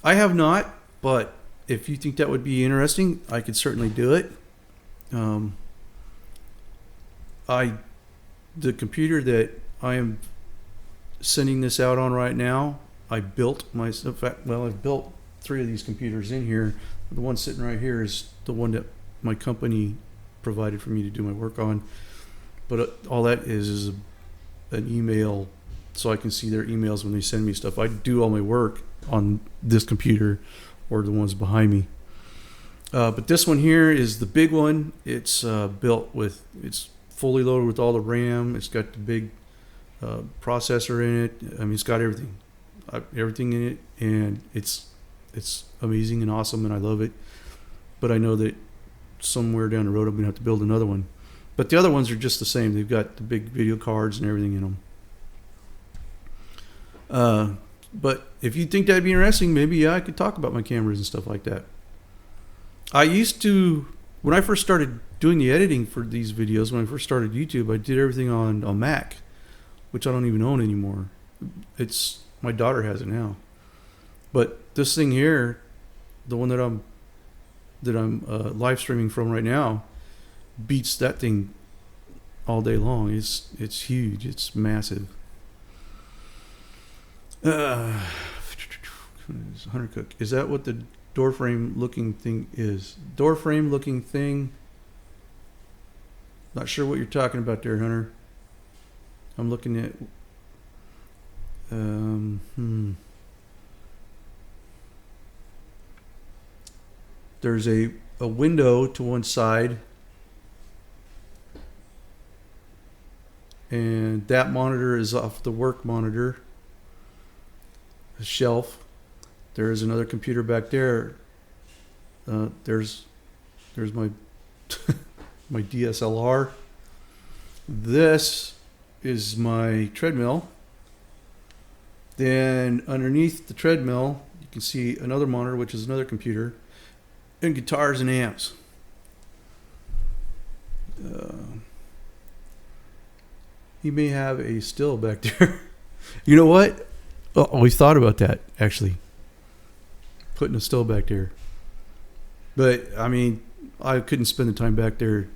I have not, but if you think that would be interesting, I could certainly do it. The computer that I am sending this out on right now, I built myself. Well, I've built 3 of these computers in here. The one sitting right here is the one that my company provided for me to do my work on. But all that is an email, so I can see their emails when they send me stuff. I do all my work on this computer or the ones behind me. But this one here is the big one. It's it's fully loaded with all the RAM. It's got the big processor in it. I mean, it's got everything in it, and it's amazing and awesome, and I love it. But I know that somewhere down the road I'm gonna have to build another one. But the other ones are just the same. They've got the big video cards and everything in them. But if you think that'd be interesting, maybe I could talk about my cameras and stuff like that. I used to, when I first started doing the editing for these videos, when I first started YouTube, I did everything on Mac, which I don't even own anymore. My daughter has it now. But this thing here, the one that I'm live streaming from right now, beats that thing all day long. It's huge. It's massive. Hunter Cook, is that what the door frame looking thing is? Door frame looking thing? Not sure what you're talking about there, Hunter. I'm looking at there's a window to one side, and that monitor is off the work monitor, a shelf. There is another computer back there. There's my my DSLR. This is my treadmill. Then underneath the treadmill, you can see another monitor, which is another computer, and guitars and amps. He may have a still back there. You know what? Oh, we thought about that, actually. Putting a still back there. But, I mean, I couldn't spend the time back there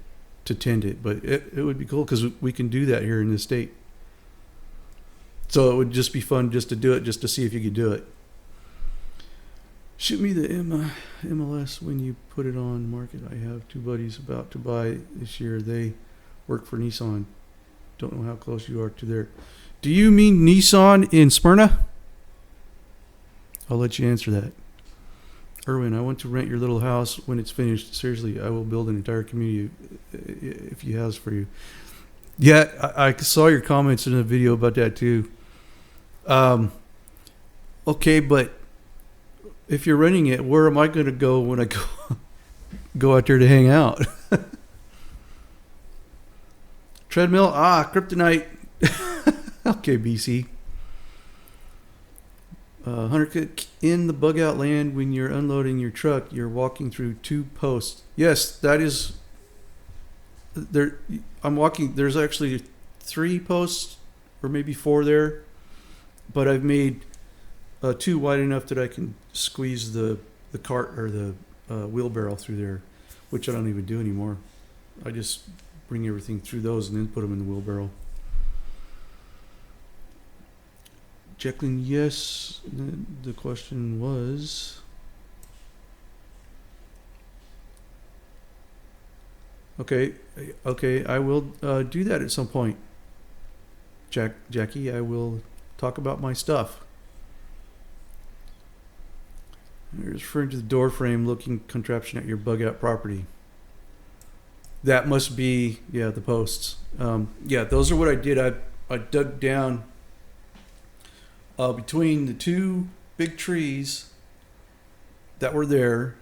to tend it. But it would be cool because we can do that here in this state. So it would just be fun just to do it, just to see if you could do it. Shoot me the MLS when you put it on market. I have 2 buddies about to buy this year. They work for Nissan. Don't know how close you are to there. Do you mean Nissan in Smyrna? I'll let you answer that. Erwin, I want to rent your little house when it's finished. Seriously, I will build an entire community if he has for you. Yeah, I saw your comments in the video about that too. Okay, but if you're renting it, where am I going to go when I go out there to hang out? Treadmill? Kryptonite. Okay, BC. Hunter, in the bug out land, when you're unloading your truck, you're walking through 2 posts. Yes, that is there. I'm walking. There's actually 3 posts or maybe 4 there, but I've made 2 wide enough that I can squeeze the cart or the wheelbarrow through there, which I don't even do anymore. I just bring everything through those and then put them in the wheelbarrow. Jacqueline, yes. The question was... Okay, I will do that at some point. Jackie, I will talk about my stuff. You're referring to the door frame looking contraption at your bug out property. That must be, the posts. Yeah, those are what I did. I dug down between the 2 big trees that were there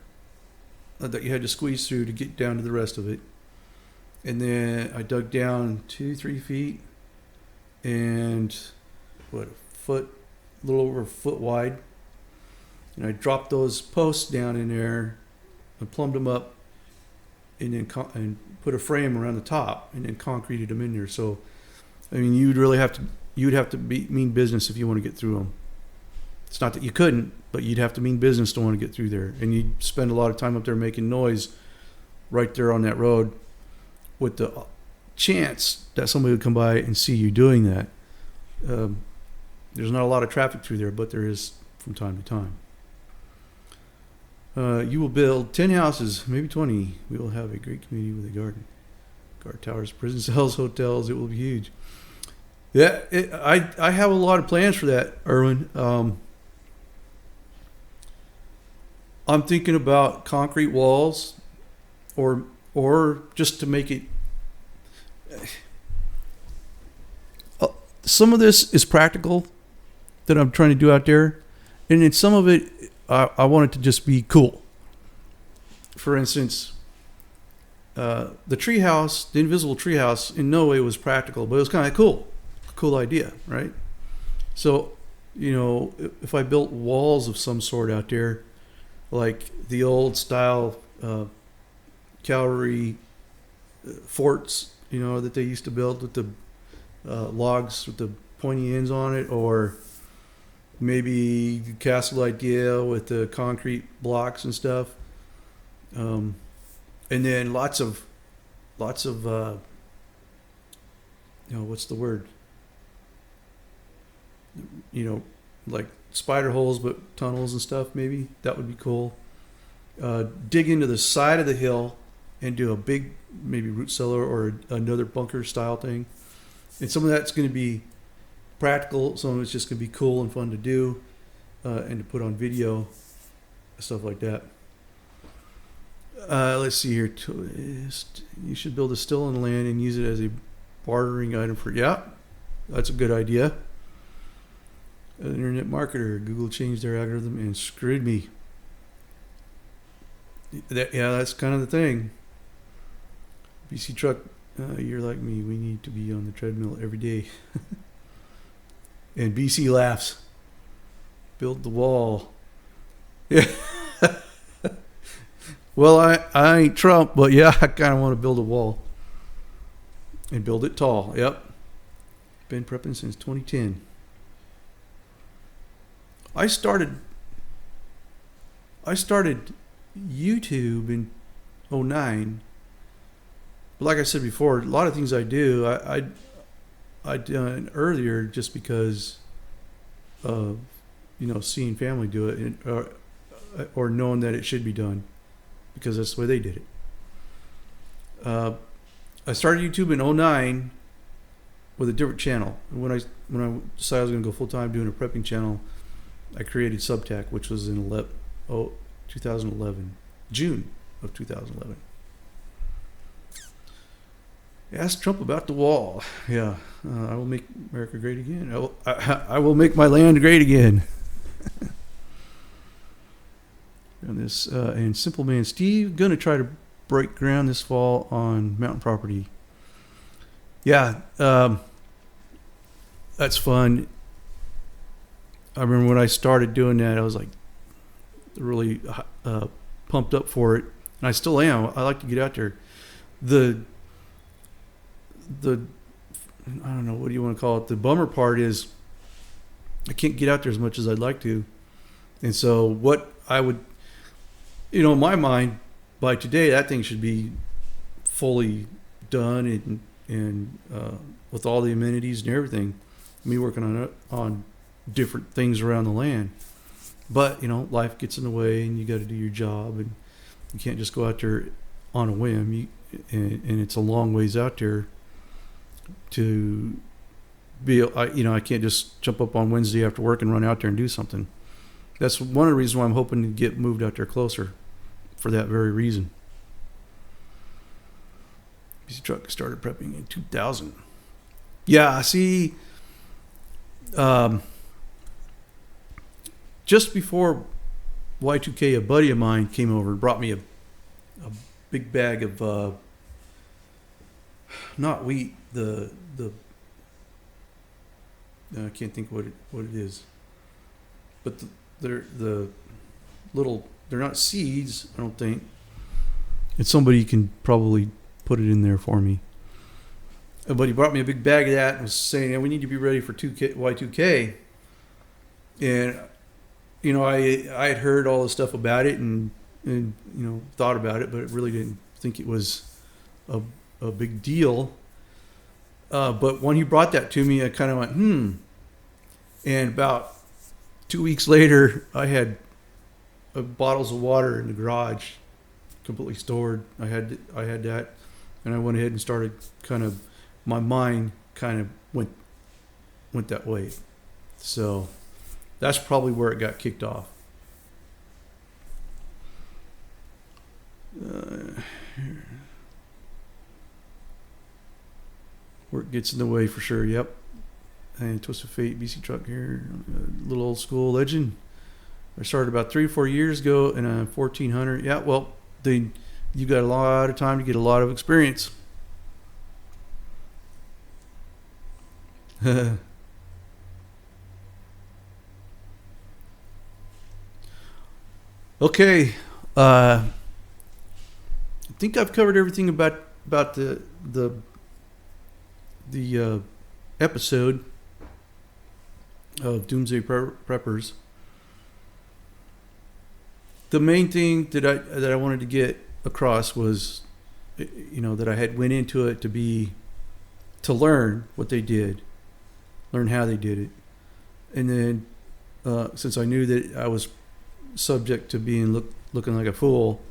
that you had to squeeze through to get down to the rest of it. And then I dug down 2-3 feet and a little over a foot wide. And I dropped those posts down in there and plumbed them up and then and put a frame around the top and then concreted them in there. So, I mean, you'd have to mean business if you want to get through them. It's not that you couldn't, but you'd have to mean business to want to get through there. And you'd spend a lot of time up there making noise right there on that road with the chance that somebody would come by and see you doing that. There's not a lot of traffic through there, but there is from time to time. You will build 10 houses, maybe 20. We will have a great community with a garden. Guard towers, prison cells, hotels. It will be huge. Yeah, I have a lot of plans for that, Erwin. I'm thinking about concrete walls or just to make it... some of this is practical that I'm trying to do out there. And then some of it, I want it to just be cool. For instance, the treehouse, the invisible treehouse, in no way was practical, but it was kind of cool. Cool idea, right? So, if I built walls of some sort out there, like the old style cavalry forts, that they used to build with the logs with the pointy ends on it, or maybe the castle idea with the concrete blocks and stuff, and then lots of what's the word? Like spider holes, but tunnels and stuff. Maybe that would be cool. Dig into the side of the hill and do a big, maybe root cellar or another bunker style thing. And some of that's going to be practical. Some of it's just going to be cool and fun to do, and to put on video, stuff like that. Let's see here. You should build a still on the land and use it as a bartering item for... Yeah, that's a good idea. An internet marketer. Google changed their algorithm and screwed me. That's kind of the thing. BC Truck, you're like me. We need to be on the treadmill every day. And BC laughs. Build the wall. Yeah. Well, I ain't Trump, but yeah, I kind of want to build a wall. And build it tall. Yep. Been prepping since 2010. I started YouTube in 2009. But like I said before, a lot of things I do, I done earlier just because of, seeing family do it, or knowing that it should be done because that's the way they did it. I started YouTube in 2009 with a different channel. When I decided I was going to go full time doing a prepping channel, I created Subtac, which was in 2011, June of 2011. Ask Trump about the wall. Yeah, I will make America great again. I will make my land great again. And Simple Man Steve, gonna try to break ground this fall on mountain property. Yeah, that's fun. I remember when I started doing that, I was like really pumped up for it, and I still am. I like to get out there. the I don't know, what do you want to call it? The bummer part is I can't get out there as much as I'd like to. And so what I would, in my mind, by today, that thing should be fully done and with all the amenities and everything. Me working on different things around the land. But, life gets in the way and you got to do your job, and you can't just go out there on a whim. And it's a long ways out there to be, I can't just jump up on Wednesday after work and run out there and do something. That's one of the reasons why I'm hoping to get moved out there closer, for that very reason. PC truck started prepping in 2000. Yeah, see, just before Y2K, a buddy of mine came over and brought me a big bag of not wheat, I can't think what it is, but they're not seeds, I don't think. And somebody can probably put it in there for me. But he brought me a big bag of that and was saying, we need to be ready for Y2K. And I had heard all the stuff about it and thought about it, but really didn't think it was a big deal. But when he brought that to me, I kind of went, And about 2 weeks later, I had bottles of water in the garage, completely stored. I had that, and I went ahead and started my mind kind of went that way. So that's probably where it got kicked off. Work gets in the way for sure. Yep. And Twist of Fate, BC truck here, a little old school legend. I started about 3 or 4 years ago in a 1400. Yeah, well, you got a lot of time to get a lot of experience. Okay, I think I've covered everything about the episode of Doomsday Preppers. The main thing that I wanted to get across was, that I had went into it to learn what they did, learn how they did it, and then since I knew that I was subject to being looking like a fool,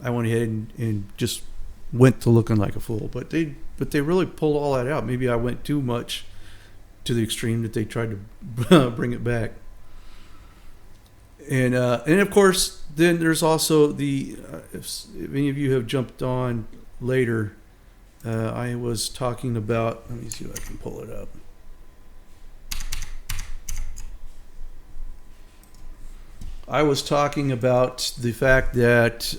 I went ahead and just went to looking like a fool. But they really pulled all that out. Maybe I went too much to the extreme that they tried to bring it back. And of course, then there's also if any of you have jumped on later, I was talking about, let me see if I can pull it up. I was talking about the fact that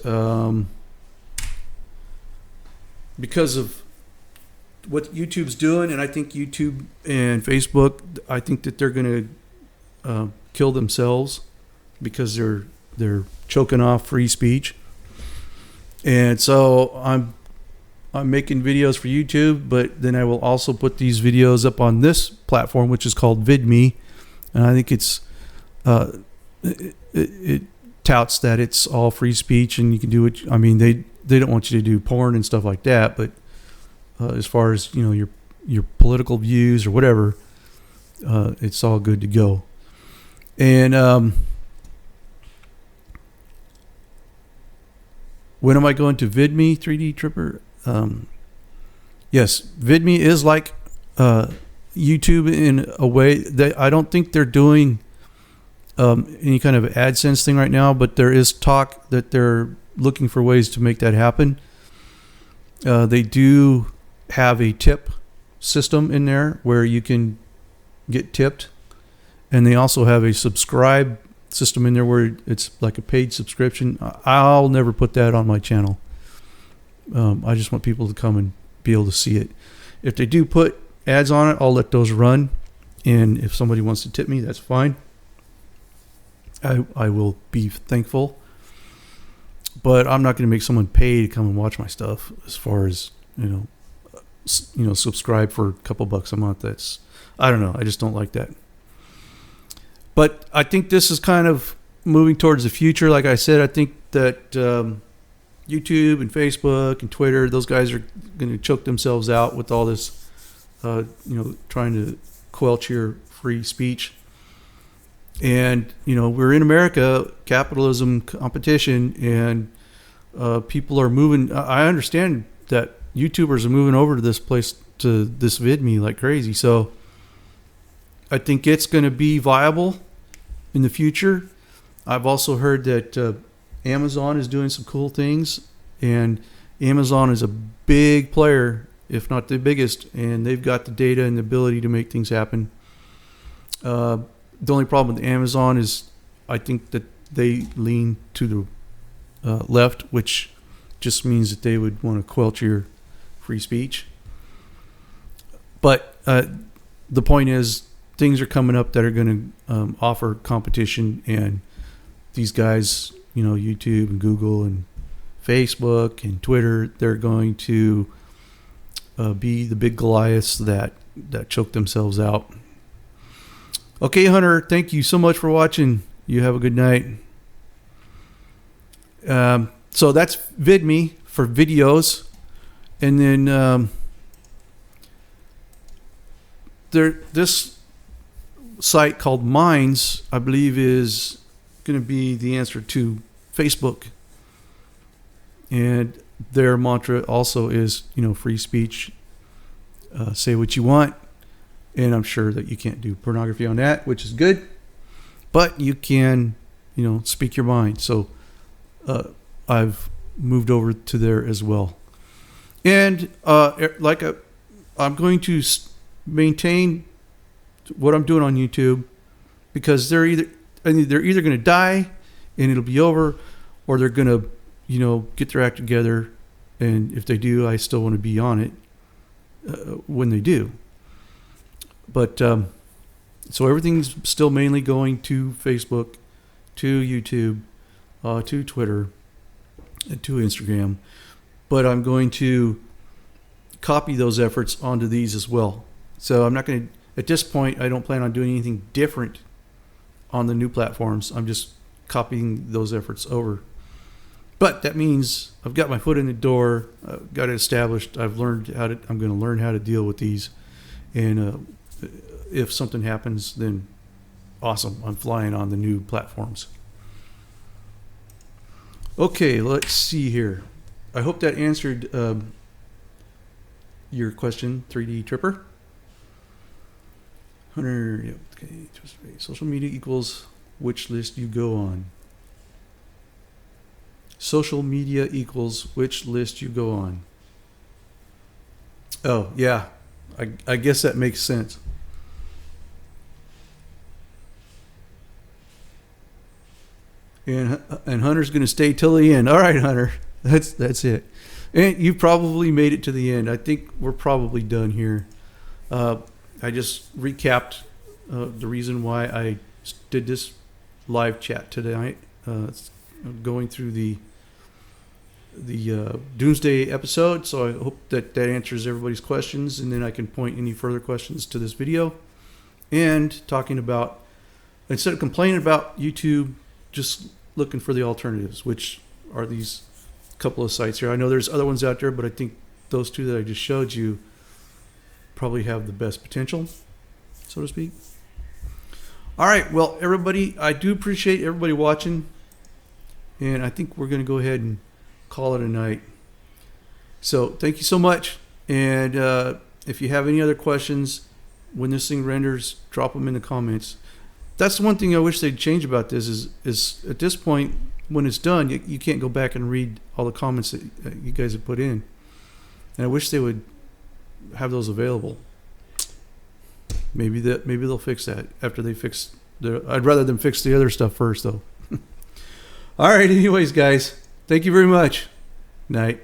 because of what YouTube's doing, and I think YouTube and Facebook, I think that they're going to kill themselves because they're choking off free speech. And so I'm making videos for YouTube, but then I will also put these videos up on this platform, which is called VidMe, and I think it's it touts that it's all free speech and you can do it. I mean, they don't want you to do porn and stuff like that, but as far as your political views or whatever, it's all good to go. And when am I going to VidMe 3D Tripper? Yes, VidMe is like YouTube in a way. I don't think they're doing any kind of AdSense thing right now, but there is talk that they're looking for ways to make that happen. They do have a tip system in there where you can get tipped, and they also have a subscribe system in there where it's like a paid subscription. I'll never put that on my channel. I just want people to come and be able to see it. If they do put ads on it, I'll let those run, and if somebody wants to tip me, that's fine. I will be thankful, but I'm not going to make someone pay to come and watch my stuff. As far as subscribe for a couple bucks a month. I don't know. I just don't like that. But I think this is kind of moving towards the future. Like I said, I think that YouTube and Facebook and Twitter, those guys are going to choke themselves out with all this, trying to quelch your free speech. And, we're in America, capitalism, competition, and people are moving. I understand that YouTubers are moving over to this place, to this VidMe like crazy. So I think it's going to be viable in the future. I've also heard that Amazon is doing some cool things, and Amazon is a big player, if not the biggest, and they've got the data and the ability to make things happen. The only problem with Amazon is I think that they lean to the left, which just means that they would want to quelch your free speech. But the point is, things are coming up that are going to offer competition, and these guys, YouTube and Google and Facebook and Twitter, they're going to be the big Goliaths that choke themselves out. Okay, Hunter, thank you so much for watching. You have a good night. So that's VidMe for videos. And then this site called Minds, I believe, is going to be the answer to Facebook. And their mantra also is, free speech. Say what you want. And I'm sure that you can't do pornography on that, which is good. But you can, speak your mind. So I've moved over to there as well. And I'm going to maintain what I'm doing on YouTube, because they're either going to die and it'll be over, or they're going to, get their act together. And if they do, I still want to be on it when they do. But so everything's still mainly going to Facebook, to YouTube, to Twitter, and to Instagram. But I'm going to copy those efforts onto these as well. So I'm not going to, at this point, I don't plan on doing anything different on the new platforms. I'm just copying those efforts over. But that means I've got my foot in the door, I've got it established. I'm going to learn how to deal with these. And if something happens, then awesome. I'm flying on the new platforms. Okay, let's see here. I hope that answered your question, 3D Tripper. Hunter, yep, okay. Social media equals which list you go on. Social media equals which list you go on. Oh, yeah. I guess that makes sense. And Hunter's going to stay till the end. All right, Hunter. That's it. And you probably made it to the end. I think we're probably done here. I just recapped the reason why I did this live chat tonight. Going through the Doomsday episode. So I hope that answers everybody's questions, and then I can point any further questions to this video. And talking about, instead of complaining about YouTube, just looking for the alternatives, which are these couple of sites here. I know there's other ones out there, but I think those two that I just showed you probably have the best potential, so to speak. All right, well, everybody, I do appreciate everybody watching, and I think we're going to go ahead and call it a night. So thank you so much, and if you have any other questions when this thing renders, drop them in the comments. That's the one thing I wish they'd change about this is at this point, when it's done, you can't go back and read all the comments that you guys have put in. And I wish they would have those available. Maybe they'll fix that after they fix I'd rather them fix the other stuff first, though. All right, anyways, guys, thank you very much. Night.